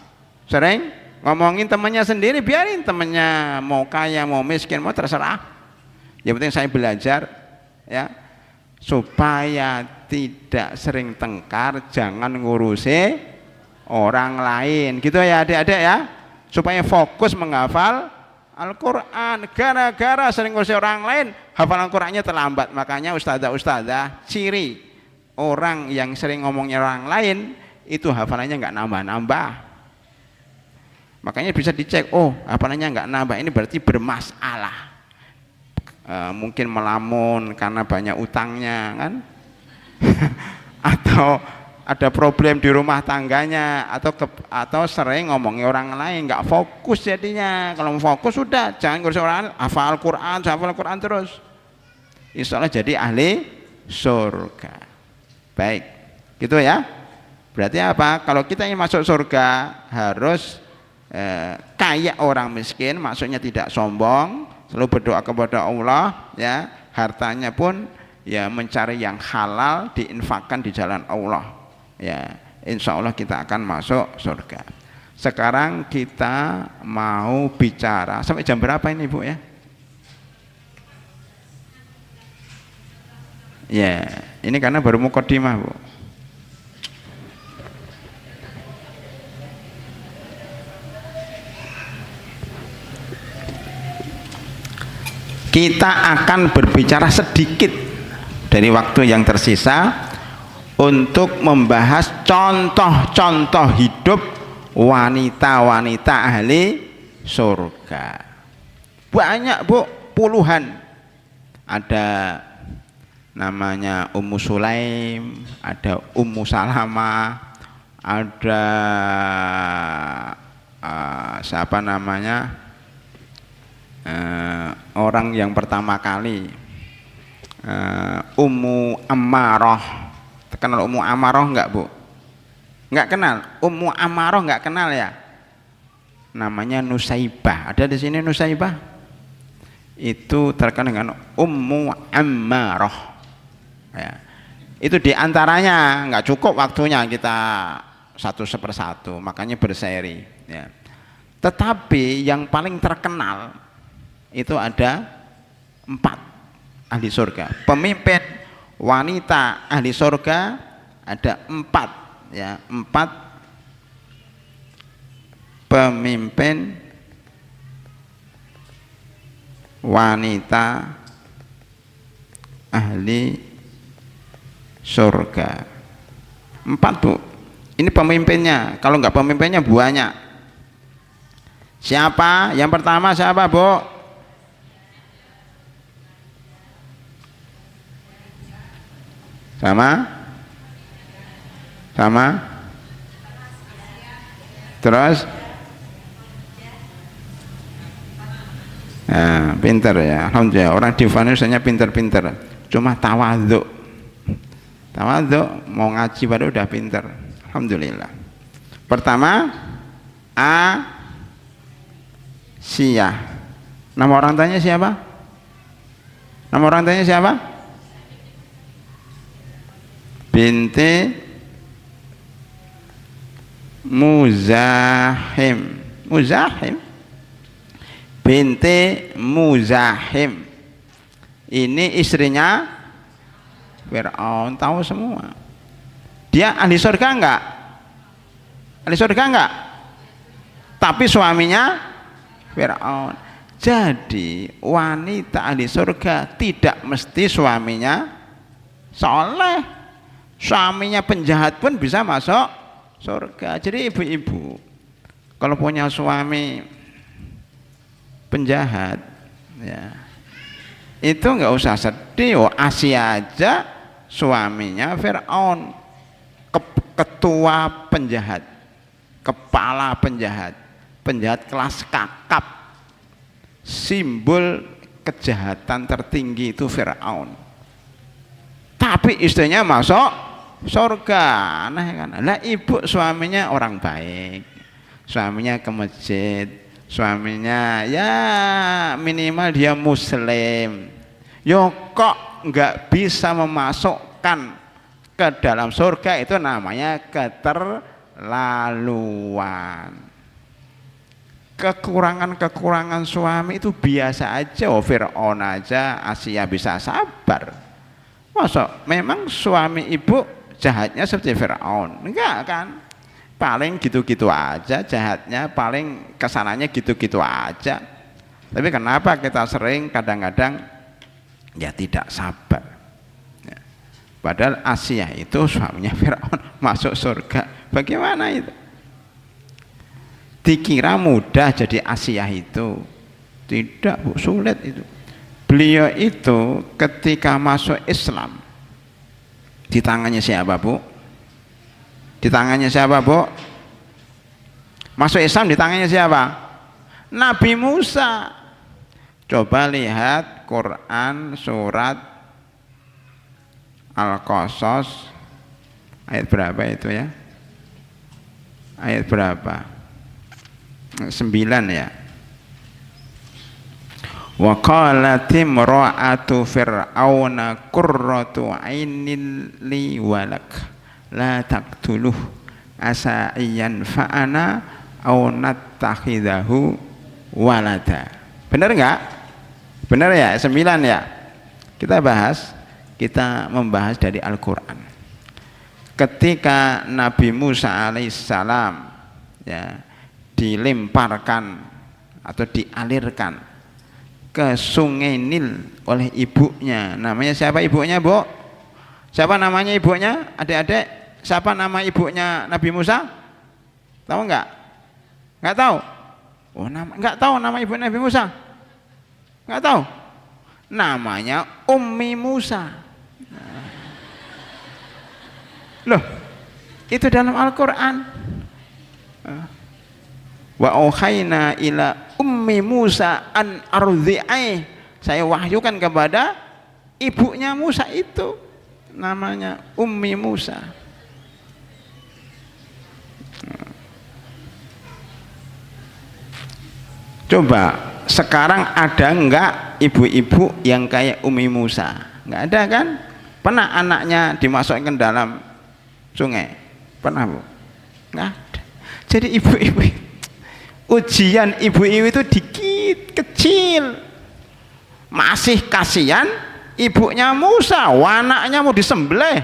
Sering ngomongin temennya sendiri, biarin temennya mau kaya, mau miskin, mau terserah. Yang penting saya belajar ya, supaya tidak sering tengkar, jangan ngurusi orang lain, gitu ya adik-adik ya, supaya fokus menghafal Al-Quran. Gara-gara sering ngurusi orang lain, hafalan Qurannya terlambat. Makanya ustadzah ciri orang yang sering ngomongnya orang lain itu hafalannya nggak nambah-nambah. Makanya bisa dicek, oh hafalannya nggak nambah, ini berarti bermasalah. Mungkin melamun karena banyak utangnya kan. Atau ada problem di rumah tangganya, atau sering ngomongin orang lain, nggak fokus jadinya. Kalau mau fokus sudah, jangan ngurus orang, hafal Quran terus. Insya Allah jadi ahli surga. Baik, gitu ya. Berarti apa? Kalau kita ingin masuk surga harus kayak orang miskin, maksudnya tidak sombong, selalu berdoa kepada Allah, ya, hartanya pun ya mencari yang halal, diinfakkan di jalan Allah, ya, insya Allah kita akan masuk surga. Sekarang kita mau bicara sampai jam berapa ini Bu ya? Ya, ini karena baru mukadimah Bu. Kita akan berbicara sedikit dari waktu yang tersisa untuk membahas contoh-contoh hidup wanita-wanita ahli surga. Banyak Bu, puluhan. Ada namanya Ummu Sulaim, ada Ummu Salamah, ada siapa namanya, orang yang pertama kali, Ummu Ammarah. Kenal Ummu Ammarah enggak Bu? Enggak kenal. Ummu Ammarah enggak kenal ya? Namanya Nusaibah. Ada di sini Nusaibah? Itu terkenal dengan Ummu Ammarah. Ya. Itu diantaranya, enggak cukup waktunya kita satu sepersatu, makanya berseri. Ya. Tetapi yang paling terkenal itu ada 4 ahli surga. Pemimpin wanita ahli surga ada 4, ya, 4 pemimpin wanita ahli surga. 4 Bu. Ini pemimpinnya. Kalau enggak pemimpinnya banyak. Siapa? Yang pertama siapa Bu? Sama? Terus? Nah, pinter ya, alhamdulillah. Orang di Indonesia pinter-pinter. Cuma tawadhu mau ngaji baru udah pinter. Alhamdulillah. Pertama, Asiyah. Nama orang tuanya siapa? Binti Muzahim binti Muzahim. Ini istrinya Fir'aun, tahu semua. Dia ahli surga enggak? Tapi suaminya Fir'aun. Jadi wanita ahli surga tidak mesti suaminya soleh. Suaminya penjahat pun bisa masuk surga. Jadi ibu-ibu kalau punya suami penjahat, ya, itu nggak usah sedih. Asia aja suaminya Fir'aun, ketua penjahat, kepala penjahat kelas kakap, simbol kejahatan tertinggi itu Fir'aun. Tapi istrinya masuk surga. Aneh kan? Lah ibu suaminya orang baik, suaminya ke masjid, suaminya ya minimal dia muslim, yo kok nggak bisa memasukkan ke dalam surga, itu namanya keterlaluan. Kekurangan suami itu biasa aja. Fir'aun aja Asia bisa sabar. Masa memang suami ibu jahatnya seperti Fir'aun? Enggak kan? Paling gitu-gitu aja jahatnya, paling kesananya gitu-gitu aja. Tapi kenapa kita sering kadang-kadang ya tidak sabar ya. Padahal Asia itu suaminya Fir'aun masuk surga. Bagaimana itu? Dikira mudah jadi Asia itu. Tidak Bu, sulit itu. Beliau itu ketika masuk Islam di tangannya siapa Bu? Di tangannya siapa, Bu? Masuk Islam di tangannya siapa? Nabi Musa. Coba lihat Quran surat Al-Qasas ayat berapa itu ya? Ayat berapa? 9 ya. Wa qalat imra'atu fir'auna qurratu 'ainin li walak la taqtuluh asa iyan fa'ana aw nattakhidahu walada. Benar enggak? Benar ya? 9 ya. Kita membahas dari Al-Qur'an. Ketika Nabi Musa alaihissalam ya dilemparkan atau dialirkan ke sungai Nil oleh ibunya. Namanya siapa ibunya, Bu? Siapa namanya ibunya? Adik-adik, siapa nama ibunya Nabi Musa? Tahu enggak? Enggak tahu? Oh, enggak tahu nama ibu Nabi Musa? Enggak tahu? Namanya Ummi Musa. Loh, itu dalam Al-Qur'an. Wa auhayna ila ummi Musa an ardhi'ai. Saya wahyukan kepada ibunya Musa itu, namanya Ummi Musa. Coba sekarang ada enggak ibu-ibu yang kayak Ummi Musa? Enggak ada kan? Pernah anaknya dimasukkan dalam sungai? Pernah, Bu? Enggak ada. Jadi ibu-ibu, ujian ibu-ibu itu dikit, kecil. Masih kasihan ibunya Musa, anaknya mau disembelih.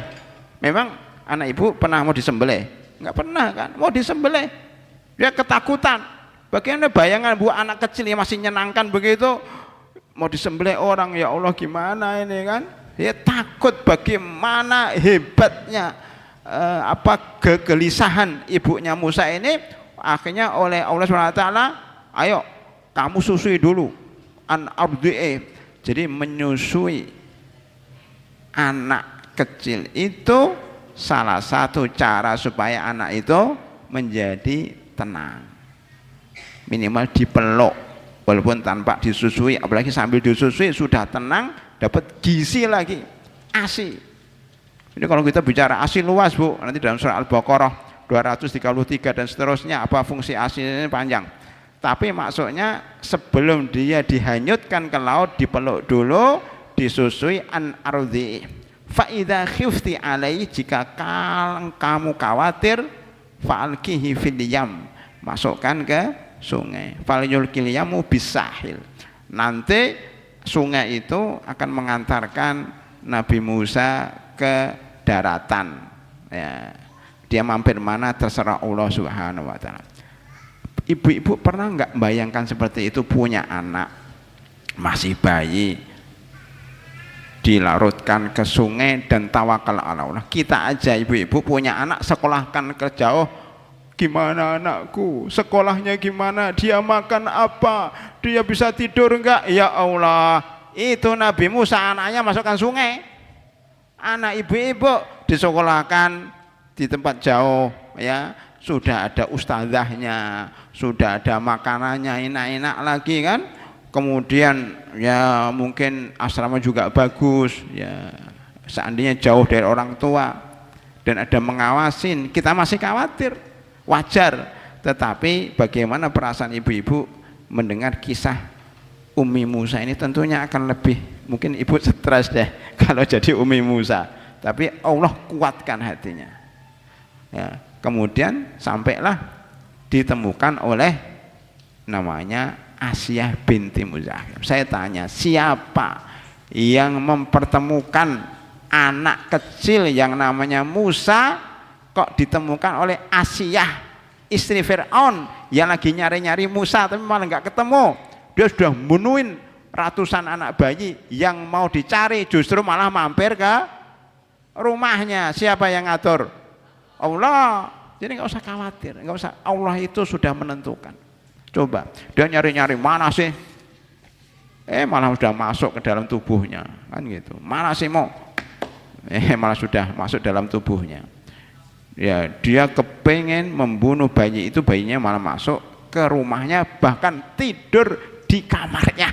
Memang anak ibu pernah mau disembelih? Enggak pernah kan? Mau disembelih, dia ketakutan. Bagaimana bayangan Bu, anak kecil yang masih menyenangkan begitu mau disembelih orang, ya Allah gimana ini kan? Dia takut. Bagaimana hebatnya kegelisahan ibunya Musa ini. Akhirnya oleh Allah SWT, ayo kamu susui dulu an ardhi'i. Jadi menyusui anak kecil itu salah satu cara supaya anak itu menjadi tenang. Minimal dipeluk walaupun tanpa disusui, apalagi sambil disusui sudah tenang, dapat gizi lagi, ASI. Ini kalau kita bicara ASI luas, Bu, nanti dalam surah Al-Baqarah 233 dan seterusnya, apa fungsi ASI ini panjang. Tapi maksudnya sebelum dia dihanyutkan ke laut, dipeluk dulu, disusui an ardhi. Fa idza khifti alaihi, jika kamu khawatir, fa'alqihi fil yam, masukkan ke sungai. Falyulqil yamu bisahil. Nanti sungai itu akan mengantarkan Nabi Musa ke daratan. Ya, dia mampir mana terserah Allah Subhanahu wa taala. Ibu-ibu pernah nggak bayangkan seperti itu, punya anak masih bayi dilarutkan ke sungai dan tawakal ala Allah. Kita aja ibu-ibu punya anak, sekolahkan ke jauh, gimana anakku, sekolahnya gimana, dia makan apa, dia bisa tidur enggak? Ya Allah, itu Nabi Musa anaknya masukkan sungai. Anak ibu-ibu disekolahkan di tempat jauh, ya sudah ada ustazahnya, sudah ada makanannya enak-enak lagi kan. Kemudian ya mungkin asrama juga bagus, ya seandainya jauh dari orang tua dan ada mengawasin, kita masih khawatir. Wajar, tetapi bagaimana perasaan ibu-ibu mendengar kisah Ummi Musa ini? Tentunya akan lebih, mungkin ibu stres deh kalau jadi Ummi Musa, tapi Allah kuatkan hatinya ya. Kemudian sampailah ditemukan oleh namanya Asiyah binti Muzahim. Saya tanya, siapa yang mempertemukan anak kecil yang namanya Musa kok ditemukan oleh Asiyah istri Fir'aun yang lagi nyari-nyari Musa tapi malah nggak ketemu? Dia sudah bunuhin ratusan anak bayi yang mau dicari, justru malah mampir ke rumahnya. Siapa yang ngatur? Allah. Jadi nggak usah khawatir, nggak usah. Allah itu sudah menentukan. Coba dia nyari-nyari mana sih, malah sudah masuk ke dalam tubuhnya kan gitu. Mana sih mau, malah sudah masuk dalam tubuhnya. Ya, dia kepengen membunuh bayi itu, bayinya malah masuk ke rumahnya, bahkan tidur di kamarnya.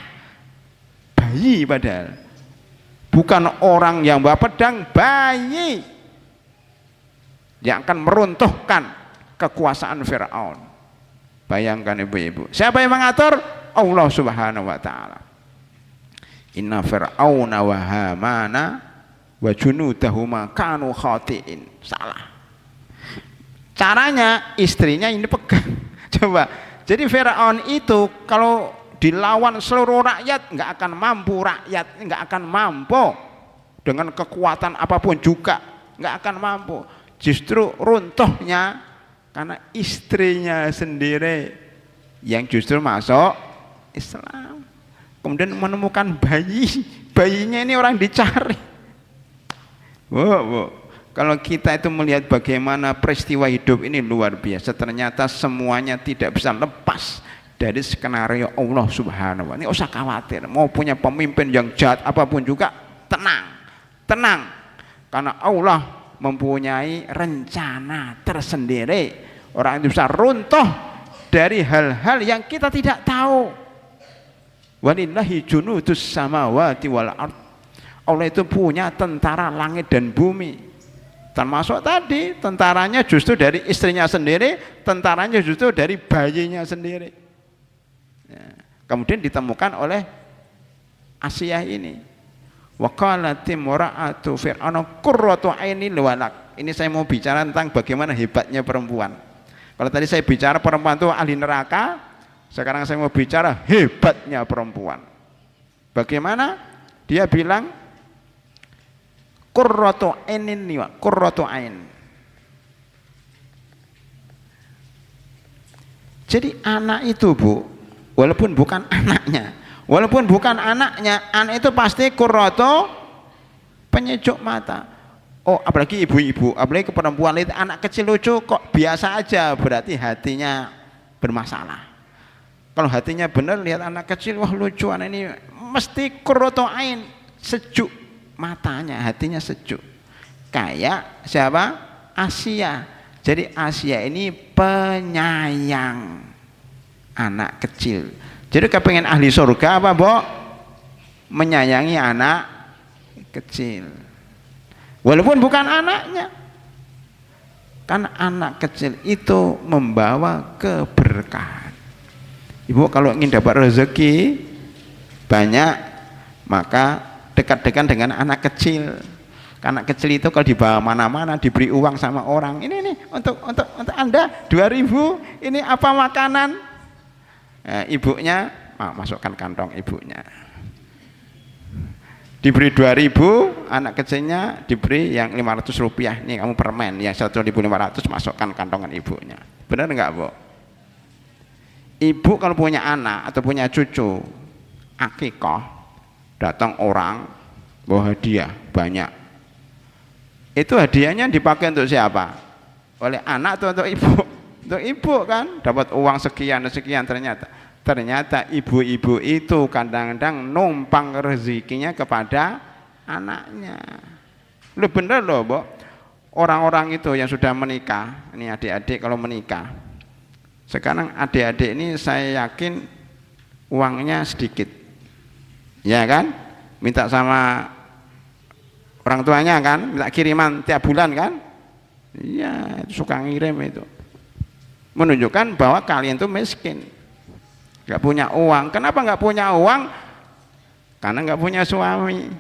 Bayi padahal. Bukan orang yang bawa pedang, bayi yang akan meruntuhkan kekuasaan Firaun. Bayangkan ibu-ibu. Siapa yang mengatur? Allah Subhanahu wa taala. Inna fir'auna wa hamana wa junudahuma kanu khati'in. Salah. Caranya istrinya ini pegang. Coba. Jadi Firaun itu kalau dilawan seluruh rakyat nggak akan mampu, rakyat nggak akan mampu dengan kekuatan apapun juga nggak akan mampu. Justru runtuhnya karena istrinya sendiri yang justru masuk Islam. Kemudian menemukan bayinya ini orang dicari. Wow. Kalau kita itu melihat bagaimana peristiwa hidup ini luar biasa, ternyata semuanya tidak bisa lepas dari skenario Allah Subhanahu wa taala. Ini usah khawatir, mau punya pemimpin yang jahat apapun juga tenang. Karena Allah mempunyai rencana tersendiri. Orang itu bisa runtuh dari hal-hal yang kita tidak tahu. Walillahi junudus samawati wal ard. Allah itu punya tentara langit dan bumi. Termasuk tadi tentaranya justru dari istrinya sendiri, tentaranya justru dari bayinya sendiri. Ya. Kemudian ditemukan oleh Asiyah ini. Wa qalat imra'atu fir'auna qurratu aini liwalak. Ini saya mau bicara tentang bagaimana hebatnya perempuan. Kalau tadi saya bicara perempuan itu ahli neraka, sekarang saya mau bicara hebatnya perempuan. Bagaimana? Dia bilang qurratu ainin liwa, qurratu ain. Jadi anak itu, Bu, walaupun bukan anaknya, anak itu pasti qurratu, penyejuk mata. Oh, apalagi ibu-ibu, apalagi perempuan itu anak kecil lucu kok biasa aja, berarti hatinya bermasalah. Kalau hatinya benar, lihat anak kecil, wah lucu anak ini, mesti qurratu ain, sejuk matanya, hatinya sejuk. Kayak siapa? Asiyah. Jadi Asiyah ini penyayang anak kecil. Jadi kepengen ahli surga apa, Bo? Menyayangi anak kecil. Walaupun bukan anaknya. Karena anak kecil itu membawa keberkahan. Ibu kalau ingin dapat rezeki banyak, maka dekat-dekat dengan anak kecil. Anak kecil itu kalau dibawa mana-mana, diberi uang sama orang, ini nih untuk Anda 2.000, ini apa makanan? Ibunya masukkan kantong ibunya. Diberi 2.000, anak kecilnya diberi yang 500 rupiah. Nih kamu permen, yang 1.500 masukkan kantongan ibunya. Benar enggak, Bu? Ibu kalau punya anak atau punya cucu akikah, datang orang bawa hadiah banyak, itu hadiahnya dipakai untuk siapa? Oleh anak atau untuk ibu? Untuk ibu kan, dapat uang sekian. Ternyata ibu-ibu itu kadang-kadang numpang rezekinya kepada anaknya. Lu bener loh, Bu. Orang-orang itu yang sudah menikah, ini adik-adik kalau menikah, sekarang adik-adik ini saya yakin uangnya sedikit, ya kan? Minta sama orang tuanya kan, minta kiriman tiap bulan kan? Iya, suka ngirim itu. Menunjukkan bahwa kalian tuh miskin, nggak punya uang. Kenapa nggak punya uang? Karena nggak punya suami.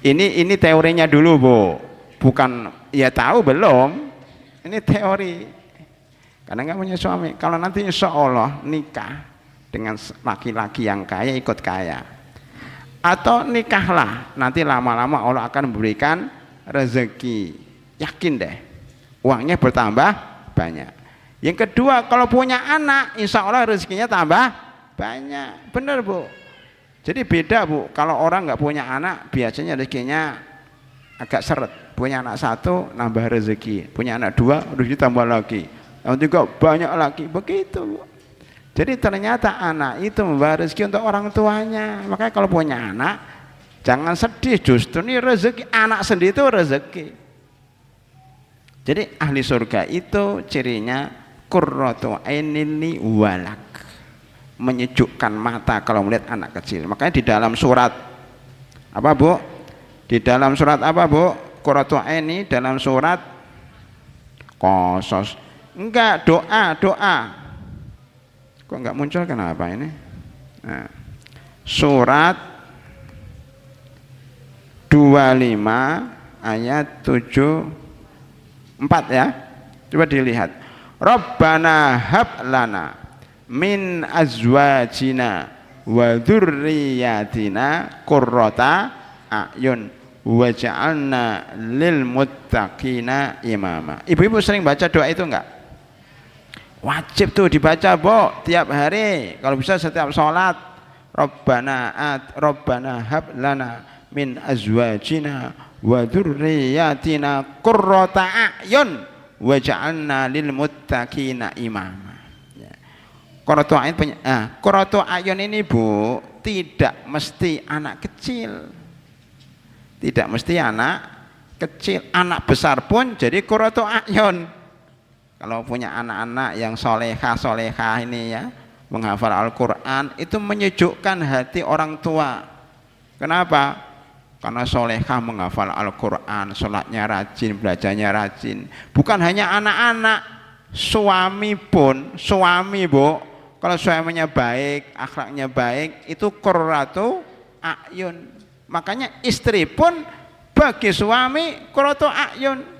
Ini teorinya dulu, Bu. Bukan ya tahu belum? Ini teori. Karena nggak punya suami. Kalau nanti insya Allah nikah dengan laki-laki yang kaya, ikut kaya, atau nikahlah, nanti lama-lama Allah akan memberikan rezeki. Yakin deh, uangnya bertambah banyak. Yang kedua, kalau punya anak, insya Allah rezekinya tambah banyak. Bener, Bu. Jadi beda, Bu. Kalau orang nggak punya anak, biasanya rezekinya agak seret. Punya anak satu, nambah rezeki. Punya anak dua, rezeki tambah lagi. Yang tiga, banyak lagi. Begitu, Bu. Jadi ternyata anak itu membawa rezeki untuk orang tuanya. Makanya kalau punya anak, Jangan sedih, justru ini rezeki, anak sendiri itu rezeki. Jadi ahli surga itu cirinya qurratu ainil walak, menyejukkan mata kalau melihat anak kecil. Makanya di dalam surat apa Bu? Di dalam surat apa Bu? Qurratu aini dalam surat Qasas. Enggak, doa. Kok enggak muncul, kenapa ini? Nah, surat 25 ayat 74 ya. Coba dilihat. Rabbana hab lana min azwajina wa dzurriyyatina qurrata a'yun waj'alna lil muttaqina imama. Ibu-ibu sering baca doa itu enggak? Wajib tuh dibaca, Bu, tiap hari. Kalau bisa setiap sholat. Rabbana hab lana min azwajina wa dzurriyyatina qurrata a'yun waj'alna lil muttaqina imama. Ya. Qurratu a'yun ini Bu, tidak mesti anak kecil. Tidak mesti anak kecil, anak besar pun jadi qurratu a'yun. Kalau punya anak-anak yang solehah ini ya, menghafal Al-Quran, itu menyejukkan hati orang tua. Kenapa? Karena solehah menghafal Al-Quran, sholatnya rajin, belajarnya rajin. Bukan hanya anak-anak, suami pun, suami Bu, kalau suaminya baik, akhlaknya baik, itu qurratu a'yun. Makanya istri pun bagi suami qurratu a'yun.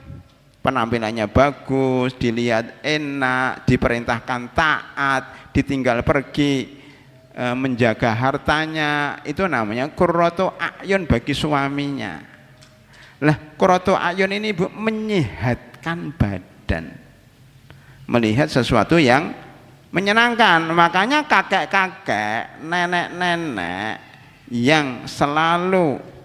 Penampilannya bagus, dilihat enak, diperintahkan taat, ditinggal pergi, menjaga hartanya, itu namanya qurratu a'yun bagi suaminya. Lah qurratu a'yun ini Bu, menyehatkan badan, melihat sesuatu yang menyenangkan. Makanya kakek-kakek, nenek-nenek yang selalu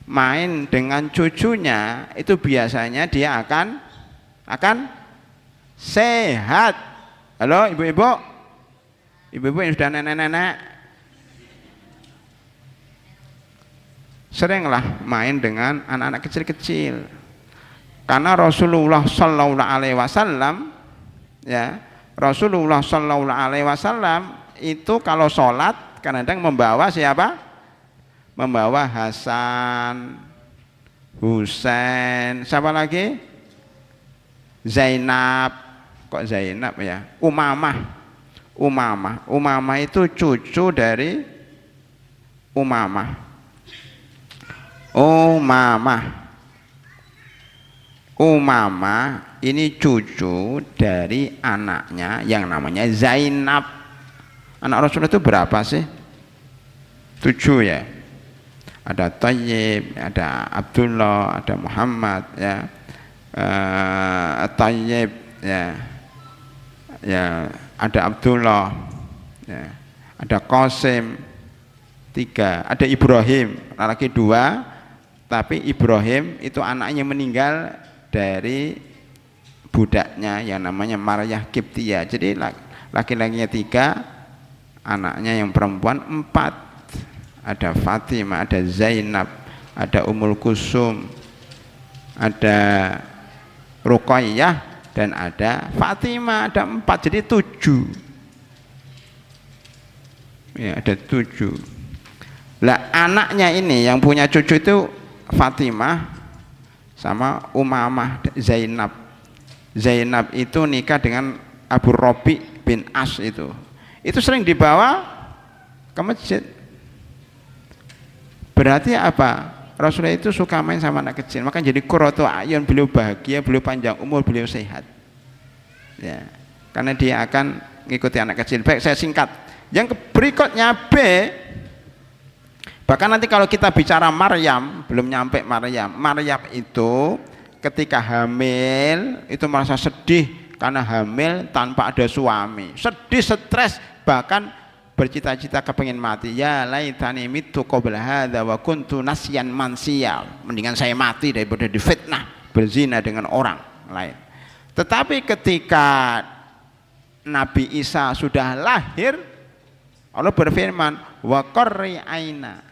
main dengan cucunya itu biasanya dia akan sehat. Halo ibu-ibu yang sudah nenek-nenek, seringlah main dengan anak-anak kecil-kecil, karena Rasulullah Sallallahu Alaihi Wasallam ya, Rasulullah Sallallahu Alaihi Wasallam itu kalau sholat kadang-kadang membawa siapa? Membawa Hasan, Husain, siapa lagi? Zainab, kok Zainab ya? Umamah itu cucu dari Umamah ini cucu dari anaknya yang namanya Zainab. Anak Rasulullah itu berapa sih? 7 ya. Ada Thayyib, ada Abdullah, ada Muhammad ya, Thayyib ya, ada Abdullah ya, ada Qasim 3, ada Ibrahim laki 2, tapi Ibrahim itu anaknya meninggal dari budaknya yang namanya Maryah Qibtiyah. Jadi laki-lakinya 3, anaknya yang perempuan 4. Ada Fatimah, ada Zainab, ada Ummul Kusum, ada Ruqayyah, dan ada Fatimah. Ada 4, jadi 7 ya, ada 7. Lah anaknya ini yang punya cucu itu Fatimah sama Umamah. Zainab itu nikah dengan Abu Robi bin As, itu sering dibawa ke masjid. Berarti apa? Rasulullah itu suka main sama anak kecil, maka jadi qurratu a'yun, beliau bahagia, beliau panjang umur, beliau sehat ya, karena dia akan mengikuti anak kecil. Baik, saya singkat. Yang berikutnya B, bahkan nanti kalau kita bicara Maryam, belum nyampe Maryam itu ketika hamil itu merasa sedih karena hamil tanpa ada suami, sedih, stres, bahkan bercita-cita kepengin mati. Ya laitani mitu qabla hadza wa kuntu nasyan mansiya, mendingan saya mati daripada difitnah berzina dengan orang lain. Tetapi ketika Nabi Isa sudah lahir, Allah berfirman wa qarri aina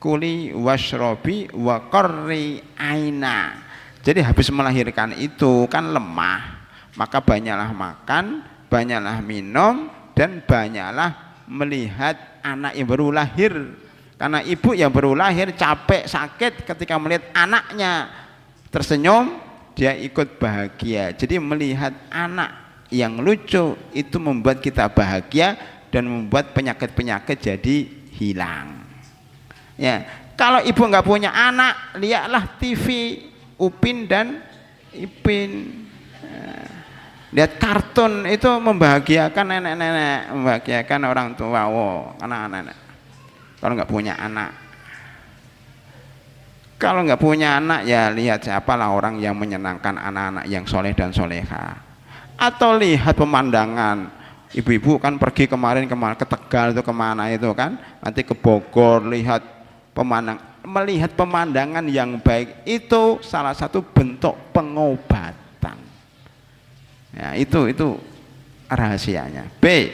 kuli washrobi wa qarri aina. Jadi habis melahirkan itu kan lemah, maka banyaklah makan, banyaklah minum, dan banyaklah melihat anak yang baru lahir. Karena ibu yang baru lahir capek, sakit, ketika melihat anaknya tersenyum, dia ikut bahagia. Jadi melihat anak yang lucu itu membuat kita bahagia dan membuat penyakit-penyakit jadi hilang. Ya, kalau ibu nggak punya anak, lihatlah TV Upin dan Ipin, lihat kartun, itu membahagiakan nenek-nenek, membahagiakan orang tua, anak-anak. Kalau nggak punya anak, ya lihat siapalah orang yang menyenangkan anak-anak yang soleh dan soleha. Atau lihat pemandangan, ibu-ibu kan pergi kemarin ke Tegal itu, kemana itu kan, nanti ke Bogor, lihat melihat pemandangan yang baik itu salah satu bentuk pengobatan. Ya, itu rahasianya. B.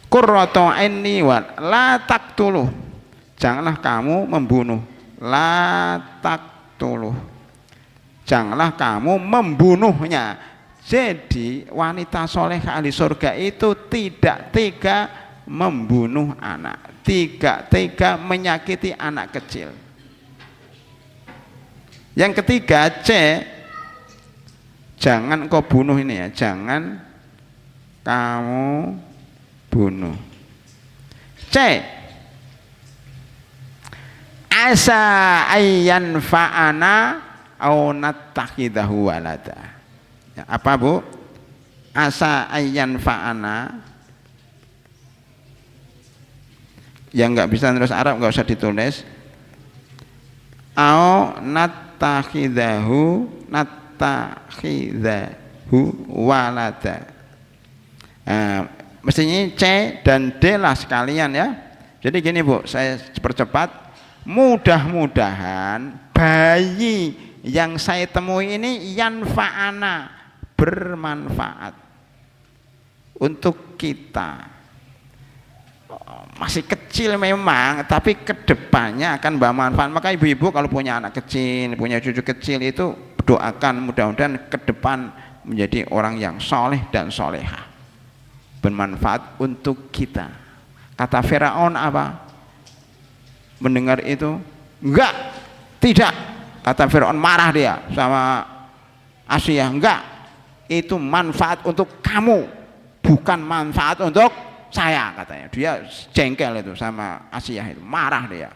Qurratu aini wa la taqtuluh. Janganlah kamu membunuh. La taqtuluh. Janganlah kamu membunuhnya. Jadi wanita soleh ahli surga itu tidak tega membunuh anak, tidak tega menyakiti anak kecil. Yang ketiga, C, jangan kau bunuh ini ya, jangan kamu bunuh. C, asa ayyan fa'ana au nattakhidahu walada. Ya, apa Bu? Asa ayyan fa'ana. Yang nggak bisa terus Arab nggak usah ditulis. Au nattakhidahu walada. Mestinya C dan D lah sekalian ya. Jadi gini Bu, saya percepat. Mudah-mudahan bayi yang saya temui ini yanfa'ana, bermanfaat untuk kita. Masih kecil memang, tapi kedepannya akan bermanfaat. Maka ibu-ibu kalau punya anak kecil, punya cucu kecil, itu doakan mudah-mudahan ke depan menjadi orang yang soleh dan soleha, bermanfaat untuk kita. Kata Firaun apa? Mendengar itu, enggak, tidak. Kata Firaun, marah dia sama Asia, enggak, itu manfaat untuk kamu, bukan manfaat untuk saya, katanya. Dia jengkel itu sama Asia, itu marah dia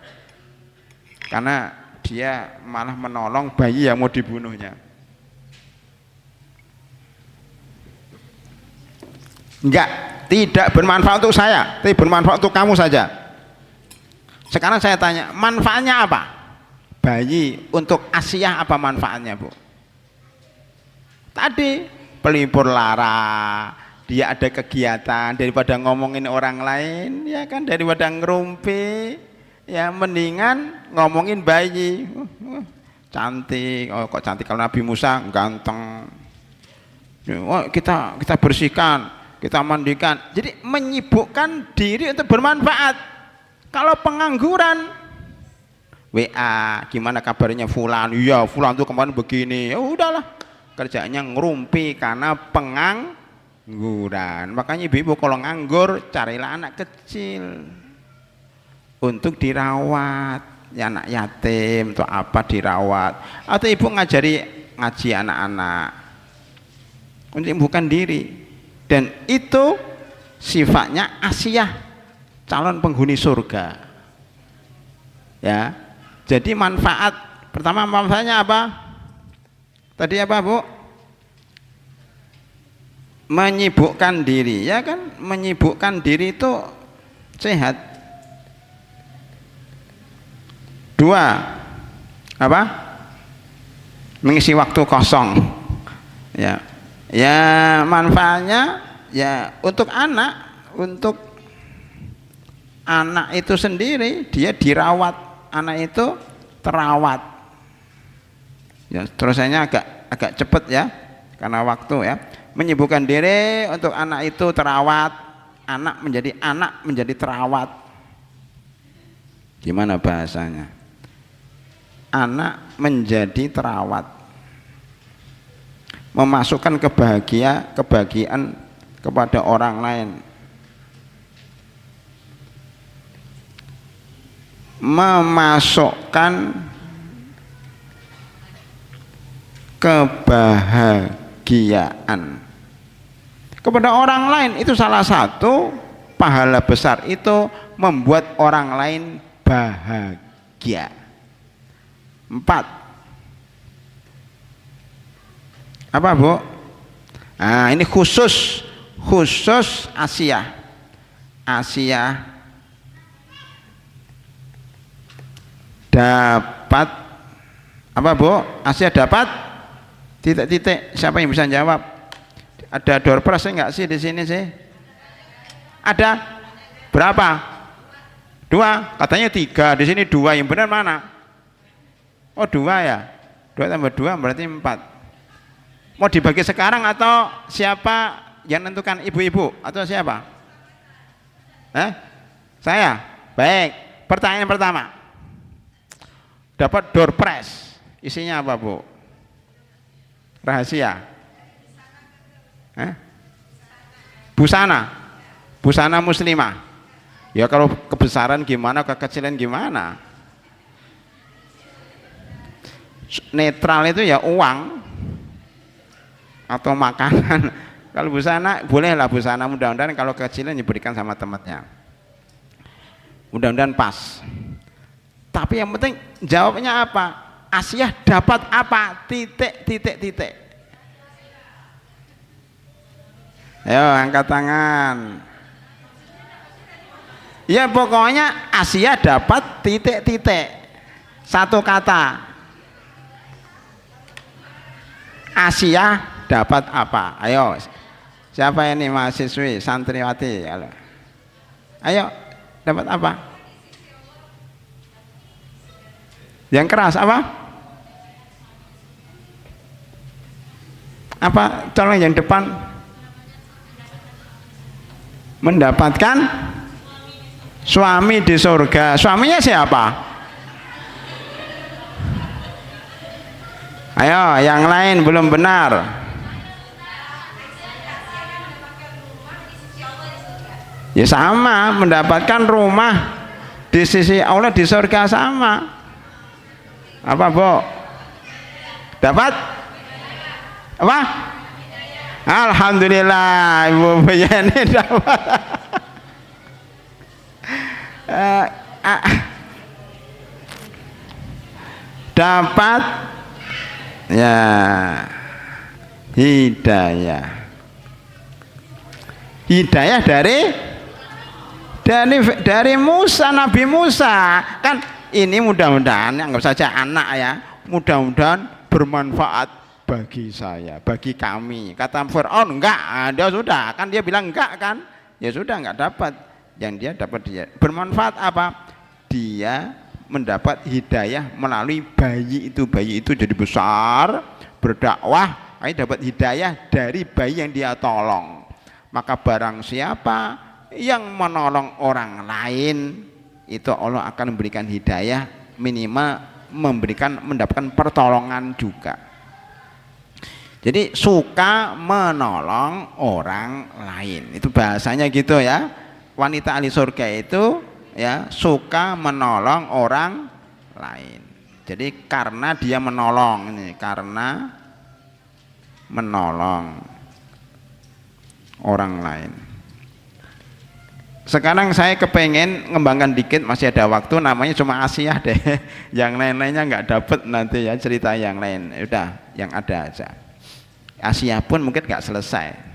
karena dia malah menolong bayi yang mau dibunuhnya. Enggak, tidak bermanfaat untuk saya, tapi bermanfaat untuk kamu saja. Sekarang saya tanya, manfaatnya apa? Bayi untuk Asia apa manfaatnya Bu? Tadi pelipur lara, dia ada kegiatan, daripada ngomongin orang lain ya kan, daripada ngerumpi ya mendingan ngomongin bayi. Cantik, oh kok cantik, kalau Nabi Musa ganteng. Oh, kita bersihkan, kita mandikan. Jadi menyibukkan diri untuk bermanfaat. Kalau pengangguran, WA, gimana kabarnya Fulan? Iya, Fulan tuh kemarin begini. Ya udahlah, kerjanya ngerumpi karena pengangguran. Makanya ibu-ibu kalau nganggur, carilah anak kecil untuk dirawat, ya anak yatim atau apa dirawat. Atau ibu ngaji anak-anak untuk bukan diri. Dan itu sifatnya Asiyah, calon penghuni surga. Ya, jadi manfaat pertama, manfaatnya apa? Tadi apa Bu? Menyibukkan diri, ya kan? Menyibukkan diri itu sehat. Dua, apa? Mengisi waktu kosong. Ya, ya manfaatnya ya untuk anak itu sendiri, dia dirawat, anak itu terawat. Ya, terusnya agak cepat ya, karena waktu ya. Menyibukkan diri untuk anak itu terawat, anak menjadi terawat. Gimana bahasanya? Anak menjadi terawat, memasukkan kebahagiaan kepada orang lain, memasukkan kebahagiaan kepada orang lain, itu salah satu pahala besar, itu membuat orang lain bahagia. 4. Apa, Bu? Nah, ini khusus Asia dapat apa, Bu? Asia dapat titik-titik. Siapa yang bisa jawab? Ada door prize enggak sih di sini sih? Ada berapa? 2, katanya 3, di sini 2, yang benar mana? Oh 2 ya, 2 tambah 2 berarti 4. Mau dibagi sekarang atau siapa yang nentukan, ibu-ibu atau siapa? Saya? Baik, pertanyaan pertama, dapat door prize, isinya apa, Bu? Rahasia? Busana muslimah. Ya kalau kebesaran gimana, kekecilan gimana? Netral itu ya uang atau makanan. Kalau busana bolehlah, busana mudah-mudahan kalau kekecilan diberikan sama temannya, mudah-mudahan pas. Tapi yang penting jawabnya apa? Asia dapat apa? Titik. Ayo angkat tangan. Ya pokoknya Asia dapat titik. Satu kata. Asia dapat apa? Ayo, siapa ini mahasiswi, santriwati? Ayo, dapat apa? Yang keras apa? Apa? Tolong yang depan. Mendapatkan suami di surga. Suaminya siapa? Ayo, yang lain belum benar. Ya sama, mendapatkan rumah di sisi Allah di surga sama. Apa, Bu? Dapat? Apa? Alhamdulillah, Ibu Bayani dapat. Dapat ya hidayah dari Musa, Nabi Musa. Kan ini mudah-mudahan, anggap saja anak ya, mudah-mudahan bermanfaat bagi saya, bagi kami. Kata Fir'aun enggak, dia sudah kan, dia bilang enggak kan, ya sudah enggak dapat. Yang dia dapat, dia bermanfaat apa? Dia mendapat hidayah melalui bayi itu jadi besar, berdakwah, dapat hidayah dari bayi yang dia tolong. Maka barang siapa yang menolong orang lain, itu Allah akan memberikan hidayah, minimal mendapatkan pertolongan juga. Jadi suka menolong orang lain, itu bahasanya gitu ya. Wanita ahli surga itu ya suka menolong orang lain. Jadi karena dia menolong ini, karena menolong orang lain. Sekarang saya kepengen ngembangkan dikit, masih ada waktu, namanya cuma Asia deh. Yang lain-lainnya nggak dapet nanti ya, cerita yang lain. Udah, yang ada aja. Asia pun mungkin nggak selesai.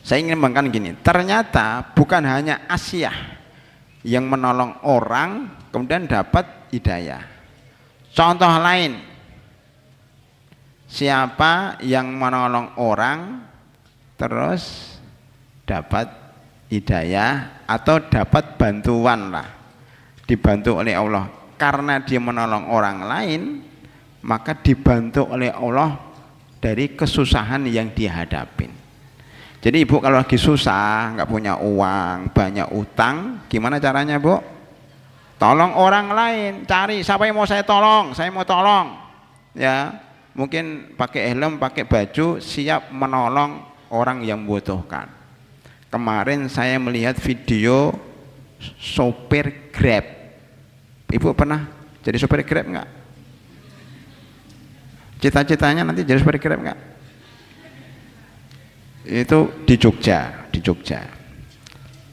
Saya ingin ngembangkan gini, ternyata bukan hanya Asia yang menolong orang kemudian dapat hidayah. Contoh lain, siapa yang menolong orang terus dapat hidayah atau dapat bantuan lah, dibantu oleh Allah. Karena dia menolong orang lain, maka dibantu oleh Allah dari kesusahan yang dihadapin. Jadi ibu kalau lagi susah, nggak punya uang, banyak utang, gimana caranya, Bu? Tolong orang lain, cari siapa yang mau saya tolong, ya. Mungkin pakai helm, pakai baju, siap menolong orang yang membutuhkan. Kemarin saya melihat video sopir Grab. Ibu pernah jadi sopir Grab enggak? Cita-citanya nanti jadi sopir Grab enggak? Itu di Jogja.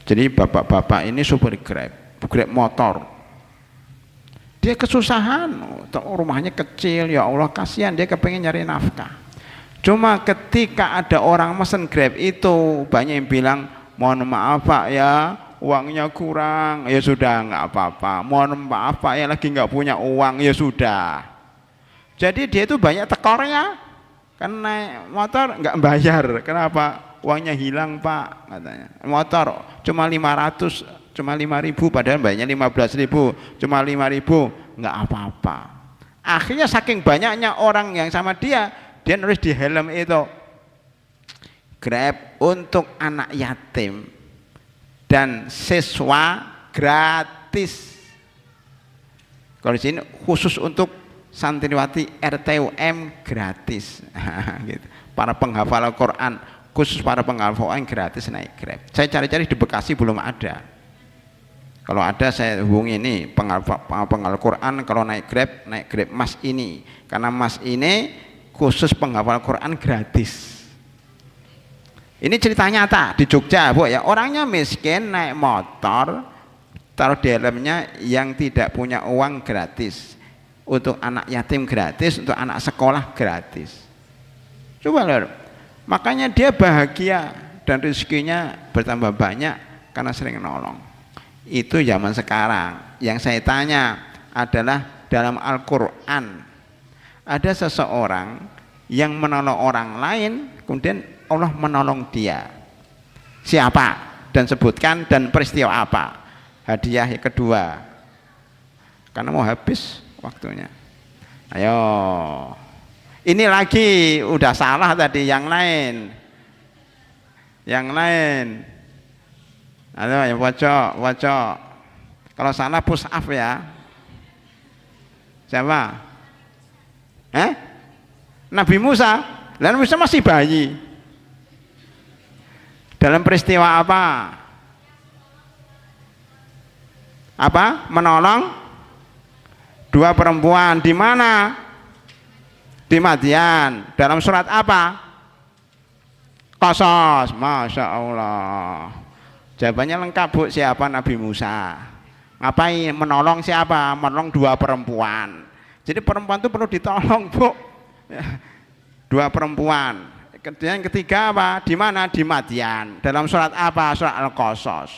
Jadi bapak-bapak ini sopir Grab motor. Dia kesusahan, rumahnya kecil, ya Allah kasihan, dia kepengen nyari nafkah. Cuma ketika ada orang mesen Grab itu, banyak yang bilang, mohon maaf Pak ya, uangnya kurang. Ya sudah, nggak apa-apa. Mohon maaf Pak ya, lagi nggak punya uang. Ya sudah. Jadi dia itu banyak tekornya, kan naik motor nggak bayar. Kenapa? Uangnya hilang Pak, katanya. Motor cuma 500, cuma 5.000, padahal bayarnya 15.000, cuma 5.000, nggak apa-apa. Akhirnya saking banyaknya orang yang sama dia nulis di helm itu, Grab untuk anak yatim dan siswa gratis. Kalau di sini khusus untuk santriwati RTUM gratis. Gitu. Para penghafal Al-Quran, khusus para penghafal Al-Quran gratis naik Grab. Saya cari-cari di Bekasi belum ada. Kalau ada saya hubungi ini penghafal Quran, kalau naik Grab Mas ini, karena Mas ini khusus penghafal Quran gratis. Ini cerita nyata di Jogja Bu ya, orangnya miskin naik motor, taruh di helmnya yang tidak punya uang gratis, untuk anak yatim gratis, untuk anak sekolah gratis. Coba lihat, makanya dia bahagia dan rezekinya bertambah banyak karena sering nolong. Itu zaman sekarang. Yang saya tanya adalah dalam Al-Quran ada seseorang yang menolong orang lain, kemudian Allah menolong dia. Siapa? Dan sebutkan dan peristiwa apa. Hadiah yang kedua, karena mau habis waktunya. Ayo, ini lagi udah salah tadi, yang lain. Ayo yang pojok. Kalau salah push up ya. Siapa? Nabi Musa. Nabi Musa masih bayi. Dalam peristiwa apa? Menolong dua perempuan di mana? Di Madian. Dalam surat apa? Qasas. Masya Allah. Jawabannya lengkap Bu, siapa Nabi Musa? Ngapain? Menolong siapa? Menolong dua perempuan. Jadi perempuan itu perlu ditolong Bu. Dua perempuan. Kemudian yang ketiga apa? Di mana? Di Madian. Dalam surat apa? Surat Al-Qasas.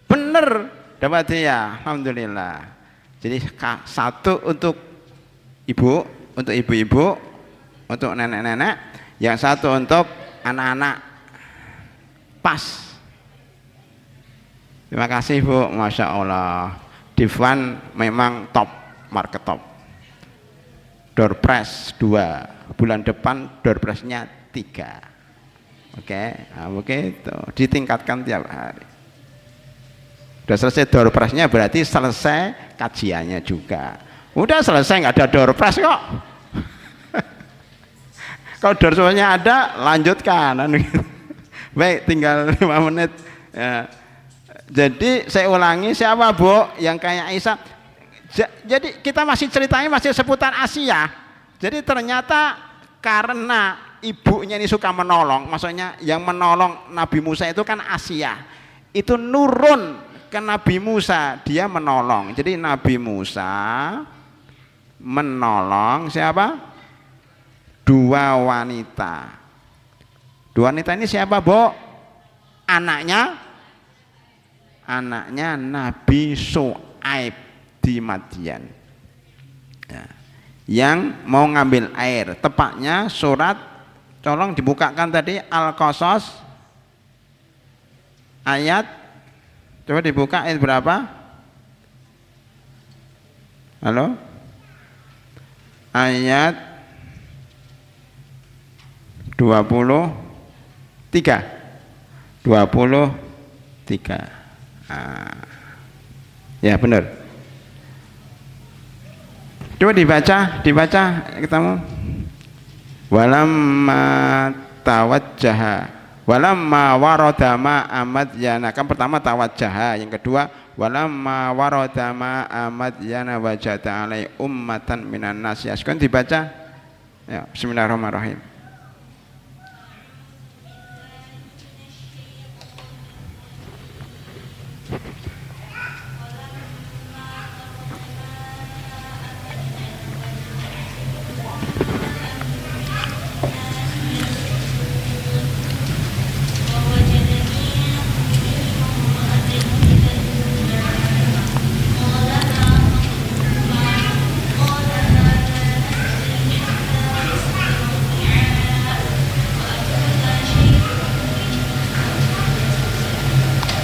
Bener dapat dia, alhamdulillah. Jadi satu untuk ibu, untuk ibu-ibu, untuk nenek-nenek, yang satu untuk anak-anak. Pas. Terima kasih Bu, Masya Allah. Divan memang top, market top. Door prize 2, bulan depan door prize-nya 3. Oke, itu ditingkatkan tiap hari. Udah selesai door prize-nya berarti selesai kajiannya juga. Udah selesai, nggak ada door prize kok. Kalau door prize-nya ada, lanjutkan. Baik, tinggal 5 menit ya. Jadi saya ulangi, siapa Bu yang kayak Aisyah? Jadi kita masih ceritanya masih seputar Asia. Jadi ternyata karena ibunya ini suka menolong, maksudnya yang menolong Nabi Musa itu kan Asia. Itu nurun ke Nabi Musa, dia menolong. Jadi Nabi Musa menolong siapa? 2 wanita. 2 wanita ini siapa Bu? Anaknya Nabi Syuaib di Madian ya, yang mau ngambil air. Tepatnya surat, tolong dibukakan tadi, Al-Qasas ayat, coba dibuka ayat berapa? Halo? Ayat 23. Nah. Ya benar. Coba dibaca ketemu. Walamma tawajjaha walamma warada ma Madyana. Kan pertama tawajjaha, yang kedua walamma warada ma Madyana wajada alai ummatan minan nas. Ya, sekarang dibaca. Ya, bismillahirrahmanirrahim.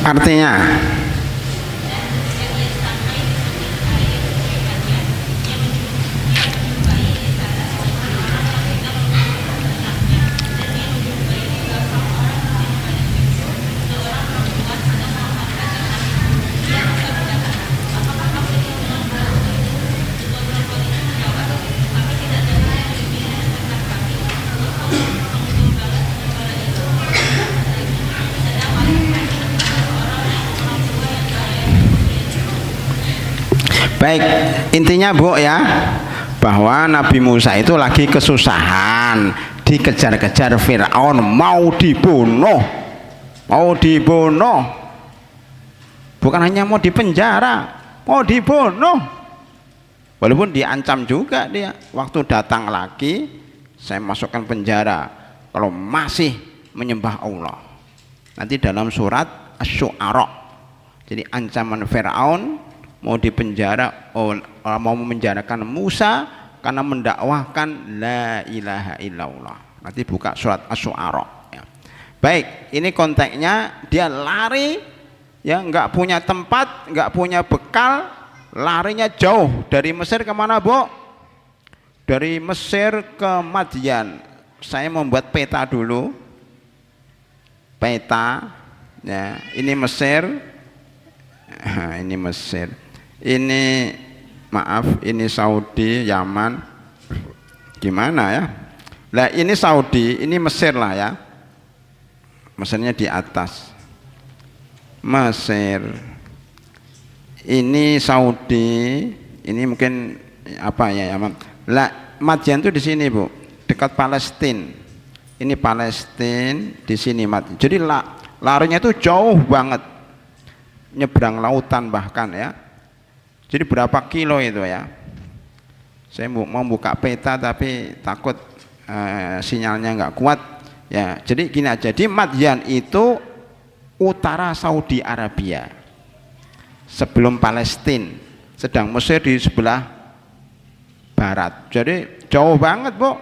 Artinya baik, intinya Bu ya, bahwa Nabi Musa itu lagi kesusahan, dikejar-kejar Fir'aun, mau dibunuh, bukan hanya mau dipenjara, mau dibunuh, walaupun diancam juga dia, waktu datang lagi saya masukkan penjara kalau masih menyembah Allah. Nanti dalam surat Asy-Syu'ara, jadi ancaman Fir'aun mau dipenjara, mau memenjarakan Musa karena mendakwahkan la ilaha illallah. Nanti buka surat Asy-Syu'ara ya. Baik, ini konteksnya dia lari ya, nggak punya tempat, nggak punya bekal, larinya jauh dari Mesir kemana Bu? Dari Mesir ke Madyan. Saya membuat peta dulu, peta ya, ini Mesir, ini Mesir, ini maaf, ini Saudi, Yaman, gimana ya? Nah ini Saudi, ini Mesir lah ya, Mesirnya di atas, Mesir, ini Saudi, ini mungkin apa ya Yaman. Lah Madyan itu di sini Bu, dekat Palestina. Ini Palestina, di sini Madyan. Jadi larinya itu jauh banget, nyebrang lautan bahkan ya. Jadi berapa kilo itu ya? Saya mau buka peta tapi takut sinyalnya nggak kuat ya. Jadi gini aja, di Madyan itu utara Saudi Arabia sebelum Palestina, sedang Mesir di sebelah barat. Jadi jauh banget Bu,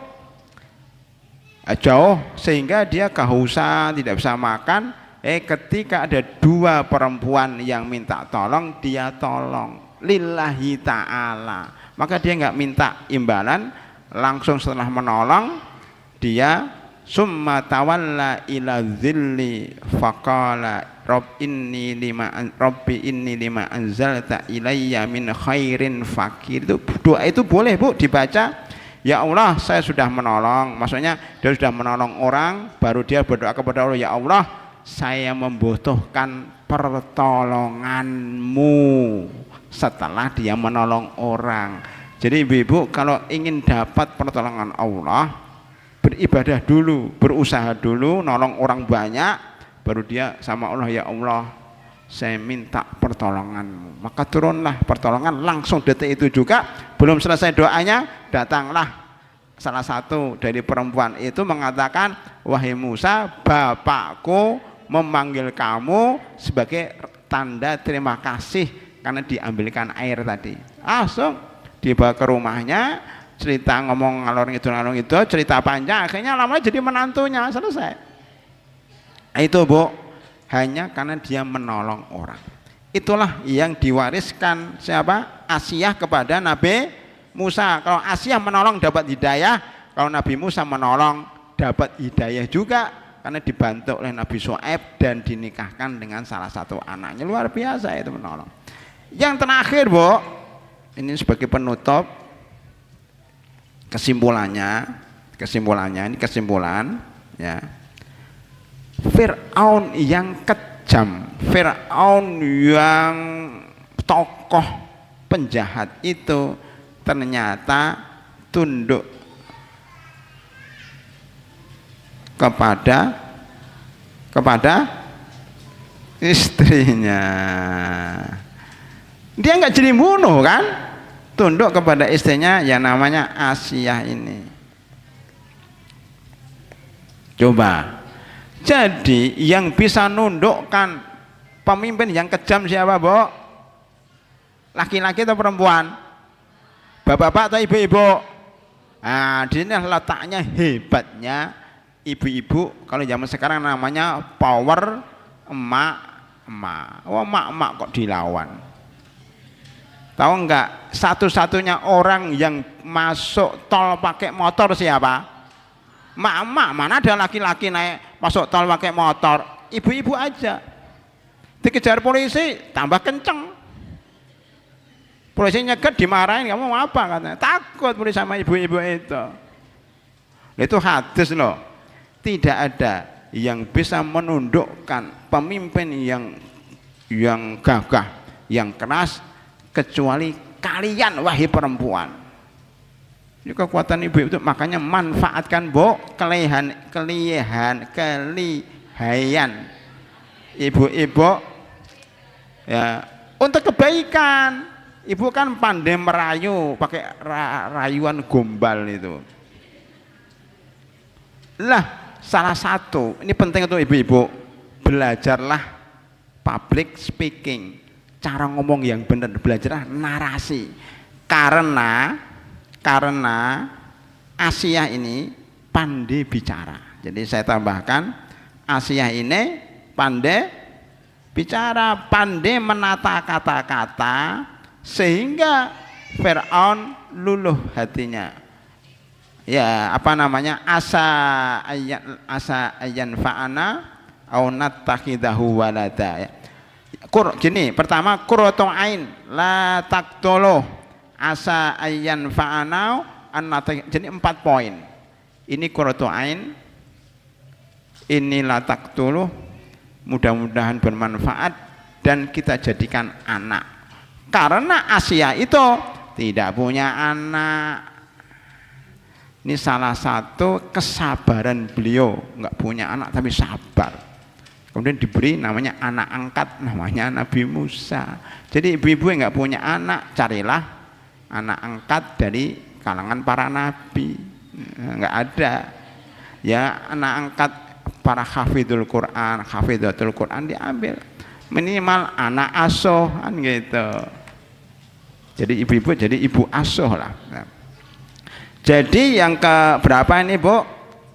jauh sehingga dia kehausan, tidak bisa makan. Ketika ada dua perempuan yang minta tolong, dia tolong lillahi ta'ala, maka dia nggak minta imbalan, langsung setelah menolong dia summa tawalla ila dzilli faqala rabbi inni lima anzalta ilayya min khairin fakir. Itu doa itu boleh Bu dibaca. Ya Allah, saya sudah menolong, maksudnya dia sudah menolong orang, baru dia berdoa kepada Allah, ya Allah, saya membutuhkan pertolonganmu setelah dia menolong orang. Jadi ibu-ibu kalau ingin dapat pertolongan Allah, beribadah dulu, berusaha dulu, nolong orang banyak, baru dia sama Allah, ya Allah, saya minta pertolonganmu. Maka turunlah pertolongan langsung detik itu juga. Belum selesai doanya, datanglah salah satu dari perempuan itu mengatakan, wahai Musa, bapakku memanggil kamu sebagai tanda terima kasih karena diambilkan air tadi. Langsung dibawa ke rumahnya, cerita ngomong ngalor itu, cerita panjang, akhirnya lama jadi menantunya, selesai. Itu Bu, hanya karena dia menolong orang. Itulah yang diwariskan siapa? Asiyah kepada Nabi Musa. Kalau Asiyah menolong dapat hidayah, kalau Nabi Musa menolong dapat hidayah juga, karena dibantu oleh Nabi Syuaib dan dinikahkan dengan salah satu anaknya. Luar biasa itu menolong. Yang terakhir, Bu, ini sebagai penutup, kesimpulannya ini kesimpulan ya. Fir'aun yang kejam, Fir'aun yang tokoh penjahat itu ternyata tunduk kepada istrinya. Dia nggak jadi bunuh kan, tunduk kepada istrinya yang namanya Asiyah ini. Coba, jadi yang bisa nundukkan pemimpin yang kejam siapa, Bu? Laki-laki atau perempuan? Bapak-bapak atau ibu-ibu? Nah, di sini letaknya hebatnya ibu-ibu. Kalau zaman sekarang namanya power emak-emak. Oh, emak-emak kok dilawan. Tahu enggak, satu-satunya orang yang masuk tol pakai motor siapa? Emak-emak. Mana ada laki-laki naik masuk tol pakai motor? Ibu-ibu aja. Dikejar polisi tambah kenceng. Polisi nyegat dimarahin, kamu mau apa katanya? Takut polisi sama ibu-ibu itu. Itu hadis loh. Tidak ada yang bisa menundukkan pemimpin yang gagah, yang keras kecuali kalian wahai perempuan. Ini kekuatan ibu itu, makanya manfaatkan, Bu, kelihayan ibu-ibu ya untuk kebaikan. Ibu kan pandai merayu pakai rayuan gombal itu. Lah, salah satu ini penting untuk ibu-ibu, belajarlah public speaking, cara ngomong yang benar, belajarlah narasi. Karena Asiyah ini pandai bicara. Jadi saya tambahkan, Asiyah ini pandai bicara, pandai menata kata-kata sehingga Fir'aun luluh hatinya. Ya, apa namanya? Asa ayyan fa'ana au nattakhidahu walada ya. Gini, pertama qurratu ain la taqtulu asa ayyan fa'ana jadi 4 poin. Ini qurratu ain, ini la taqtulu, mudah-mudahan bermanfaat dan kita jadikan anak. Karena Asiyah itu tidak punya anak. Ini salah satu kesabaran beliau, nggak punya anak tapi sabar. Kemudian diberi namanya anak angkat, namanya Nabi Musa. Jadi ibu-ibu yang nggak punya anak, carilah anak angkat dari kalangan para nabi. Nggak ada ya anak angkat para hafidhul Quran, hafidhatul Quran diambil. Minimal anak asuh kan gitu. Jadi ibu-ibu jadi ibu asuh lah. Nah. Jadi yang ke berapa ini, Bu?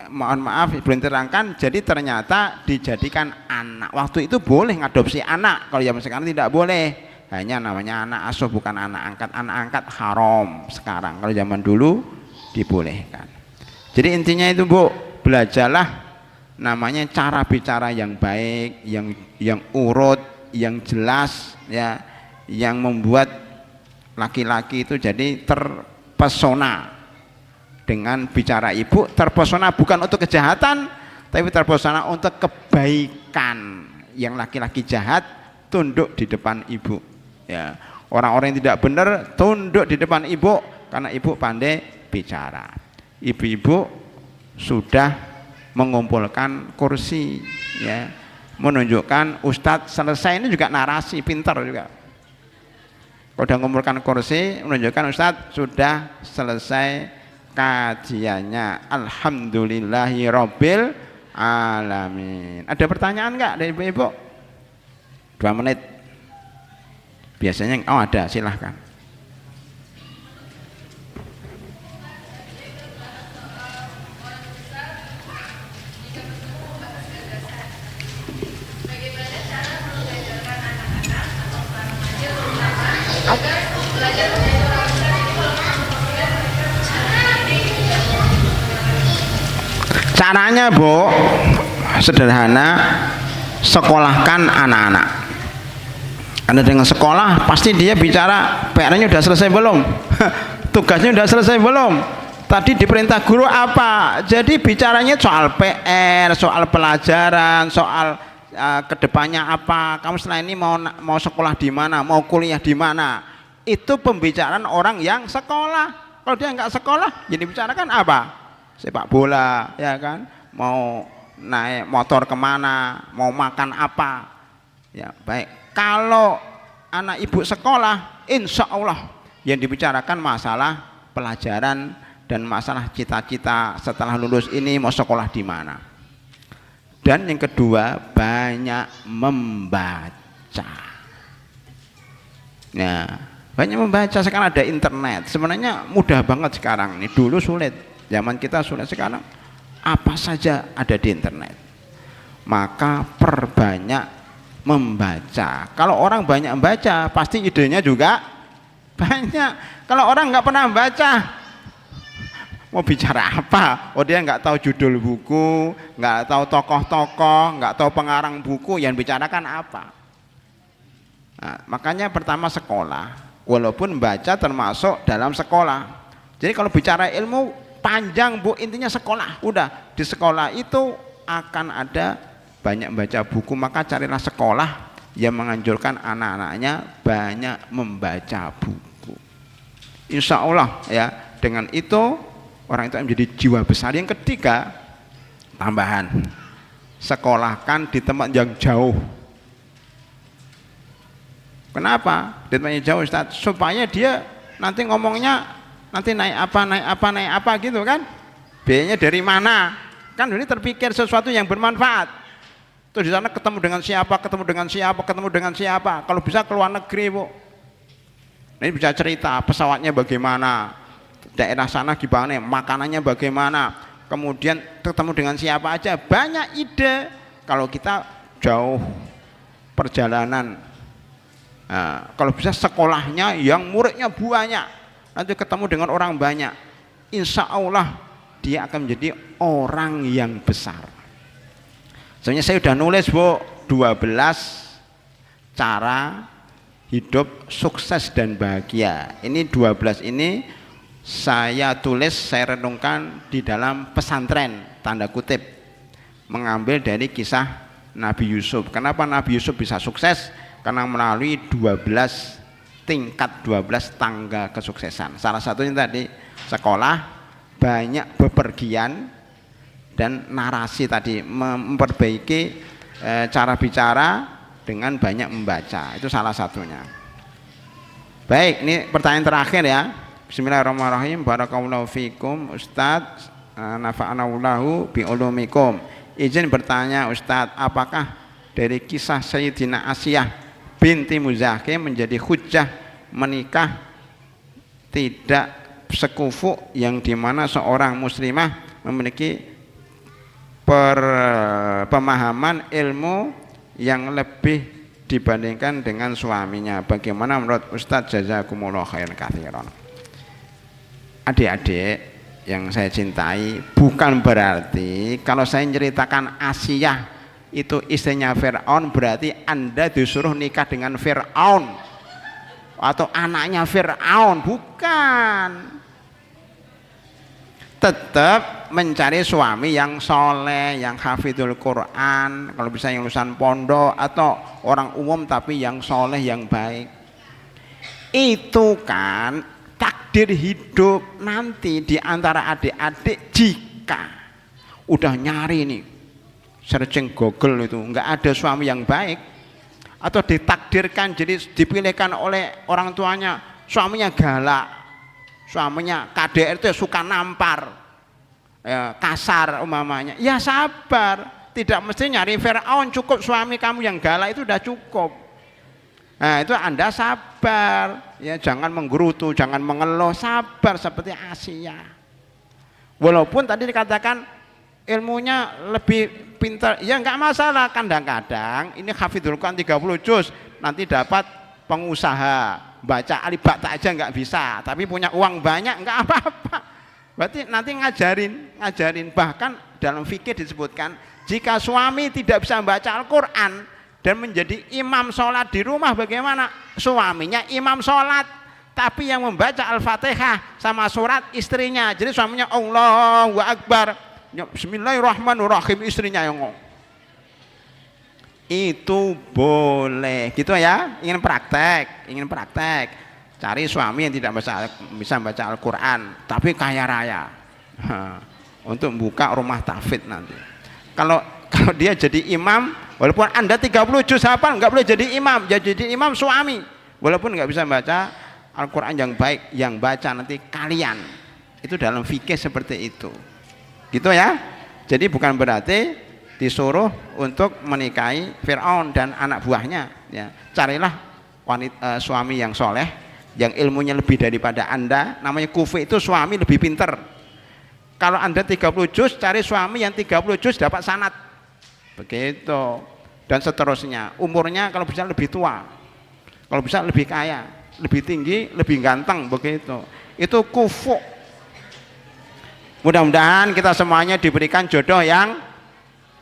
Mohon maaf belum terangkan. Jadi ternyata dijadikan anak. Waktu itu boleh ngadopsi anak. Kalau zaman sekarang tidak boleh. Hanya namanya anak asuh, bukan anak angkat. Anak angkat haram sekarang. Kalau zaman dulu dibolehkan. Jadi intinya itu, Bu, belajarlah namanya cara bicara yang baik, yang urut, yang jelas ya, yang membuat laki-laki itu jadi terpesona dengan bicara ibu, terpesona bukan untuk kejahatan tapi terpesona untuk kebaikan. Yang laki-laki jahat tunduk di depan ibu ya, orang-orang yang tidak benar tunduk di depan ibu karena ibu pandai bicara. Ibu-ibu sudah mengumpulkan kursi ya, menunjukkan ustadz selesai, ini juga narasi pintar juga. Udah mengumpulkan kursi, menunjukkan ustadz sudah selesai kajiannya. Alhamdulillahi Rabbil Alamin. Ada pertanyaan nggak dari ibu-ibu? 2 menit. Biasanya ada, silahkan. Caranya, Bu, sederhana, sekolahkan anak-anak. Karena dengan sekolah pasti dia bicara PR-nya udah selesai belum, tugasnya udah selesai belum, tadi diperintah guru apa. Jadi bicaranya soal PR, soal pelajaran, soal kedepannya apa, kamu setelah ini mau sekolah di mana, mau kuliah di mana. Itu pembicaraan orang yang sekolah. Kalau dia nggak sekolah, jadi bicarakan apa? Sepak bola, ya kan? Mau naik motor kemana, mau makan apa? Ya baik. Kalau anak ibu sekolah, insya Allah yang dibicarakan masalah pelajaran dan masalah cita-cita setelah lulus ini mau sekolah di mana. Dan yang kedua, banyak membaca. Nah, banyak membaca. Sekarang ada internet. Sebenarnya mudah banget sekarang. Ini dulu sulit, zaman kita sulit. Sekarang apa saja ada di internet. Maka perbanyak membaca. Kalau orang banyak membaca, pasti idenya juga banyak. Kalau orang nggak pernah membaca, mau bicara apa? Oh, dia nggak tahu judul buku, nggak tahu tokoh-tokoh, nggak tahu pengarang buku, yang bicarakan apa? Nah, makanya pertama sekolah, walaupun membaca termasuk dalam sekolah. Jadi kalau bicara ilmu panjang Bu, intinya sekolah. Udah di sekolah itu akan ada banyak membaca buku, maka carilah sekolah yang menganjurkan anak-anaknya banyak membaca buku. Insya Allah ya, dengan itu orang itu menjadi jiwa besar. Yang ketiga, tambahan, sekolahkan di tempat yang jauh. Kenapa? Di tempat yang jauh Ustaz? Supaya dia nanti ngomongnya nanti naik apa gitu kan? Biayanya dari mana? Kan ini terpikir sesuatu yang bermanfaat. Terus di sana ketemu dengan siapa, kalau bisa ke luar negeri Bu. Ini bisa cerita pesawatnya bagaimana, daerah sana gimana, makanannya bagaimana, kemudian ketemu dengan siapa aja, banyak ide. Kalau kita jauh perjalanan, nah, kalau bisa sekolahnya yang muridnya banyak, nanti ketemu dengan orang banyak, insya Allah dia akan menjadi orang yang besar. Soalnya saya sudah nulis Bu 12 cara hidup sukses dan bahagia. Ini 12 ini saya tulis, saya renungkan di dalam pesantren, tanda kutip, mengambil dari kisah Nabi Yusuf. Kenapa Nabi Yusuf bisa sukses? Karena melalui 12 tingkat, 12 tangga kesuksesan. Salah satunya tadi sekolah, banyak bepergian, dan narasi tadi, memperbaiki cara bicara dengan banyak membaca. Itu salah satunya. Baik, ini pertanyaan terakhir ya. Bismillahirrahmanirrahim. Barakallahu fikum Ustadz, nafa'anallahu bi'ulumikum. Izin bertanya Ustadz, apakah dari kisah Sayyidina Asiyah binti Muzahim menjadi hujjah menikah tidak sekufu, yang dimana seorang muslimah memiliki pemahaman ilmu yang lebih dibandingkan dengan suaminya? Bagaimana menurut Ustadz? Jazakumullah khairan katsiran. Adik-adik yang saya cintai, bukan berarti kalau saya menceritakan Asiyah itu istrinya Fir'aun berarti Anda disuruh nikah dengan Fir'aun atau anaknya Fir'aun, bukan. Tetap mencari suami yang soleh, yang hafidhul Quran, kalau bisa yang lulusan pondok atau orang umum tapi yang soleh, yang baik. Itu kan takdir hidup nanti di antara adik-adik. Jika udah nyari nih, searching Google itu nggak ada suami yang baik, atau ditakdirkan jadi dipilihkan oleh orang tuanya suaminya galak, suaminya KDR itu suka nampar, kasar umpamanya, ya sabar, tidak mesti nyari Fir'aun, cukup suami kamu yang galak itu udah cukup. Nah itu Anda sabar ya, jangan menggerutu, jangan mengeluh, sabar seperti Asiyah. Walaupun tadi dikatakan ilmunya lebih pintar, ya nggak masalah. Kadang-kadang ini hafidhul Quran 30 juz nanti dapat pengusaha, baca alif ba ta aja nggak bisa, tapi punya uang banyak nggak apa-apa. Berarti nanti ngajarin. Bahkan dalam fikih disebutkan jika suami tidak bisa membaca Al-Quran, dan menjadi imam sholat di rumah bagaimana? Suaminya imam sholat, tapi yang membaca Al-Fatihah sama surat istrinya. Jadi suaminya Allahu Akbar, Bismillahirrahmanirrahim, istrinya yang ngomong. Itu boleh, gitu ya. Ingin praktek, cari suami yang tidak bisa baca Al-Quran, tapi kaya raya, untuk buka rumah tahfidz nanti. Kalau dia jadi imam, walaupun Anda 30 juz hafal, nggak boleh jadi imam. Jadi imam suami, walaupun nggak bisa baca Al-Quran yang baik, yang baca nanti kalian. Itu dalam fikih seperti itu, gitu ya. Jadi bukan berarti disuruh untuk menikahi Fir'aun dan anak buahnya, ya. Carilah suami yang soleh, yang ilmunya lebih daripada Anda. Namanya kufi itu suami lebih pinter. Kalau Anda 30 juz, cari suami yang 30 juz dapat sanad, begitu, dan seterusnya. Umurnya kalau bisa lebih tua, kalau bisa lebih kaya, lebih tinggi, lebih ganteng, begitu. Itu kufu. Mudah-mudahan kita semuanya diberikan jodoh yang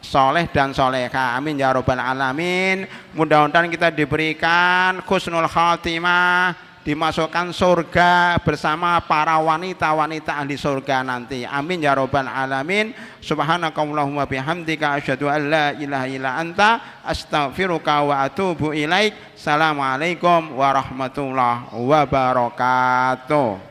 soleh dan soleha, amin ya robbal alamin. Mudah-mudahan kita diberikan husnul khatimah, dimasukkan surga bersama para wanita-wanita ahli surga nanti, amin ya robbal alamin. Subhanakallahumma bihamdika asyhadu an la ilaha illa anta astaghfiruka wa atubu ilaik. Assalamualaikum warahmatullahi wabarakatuh.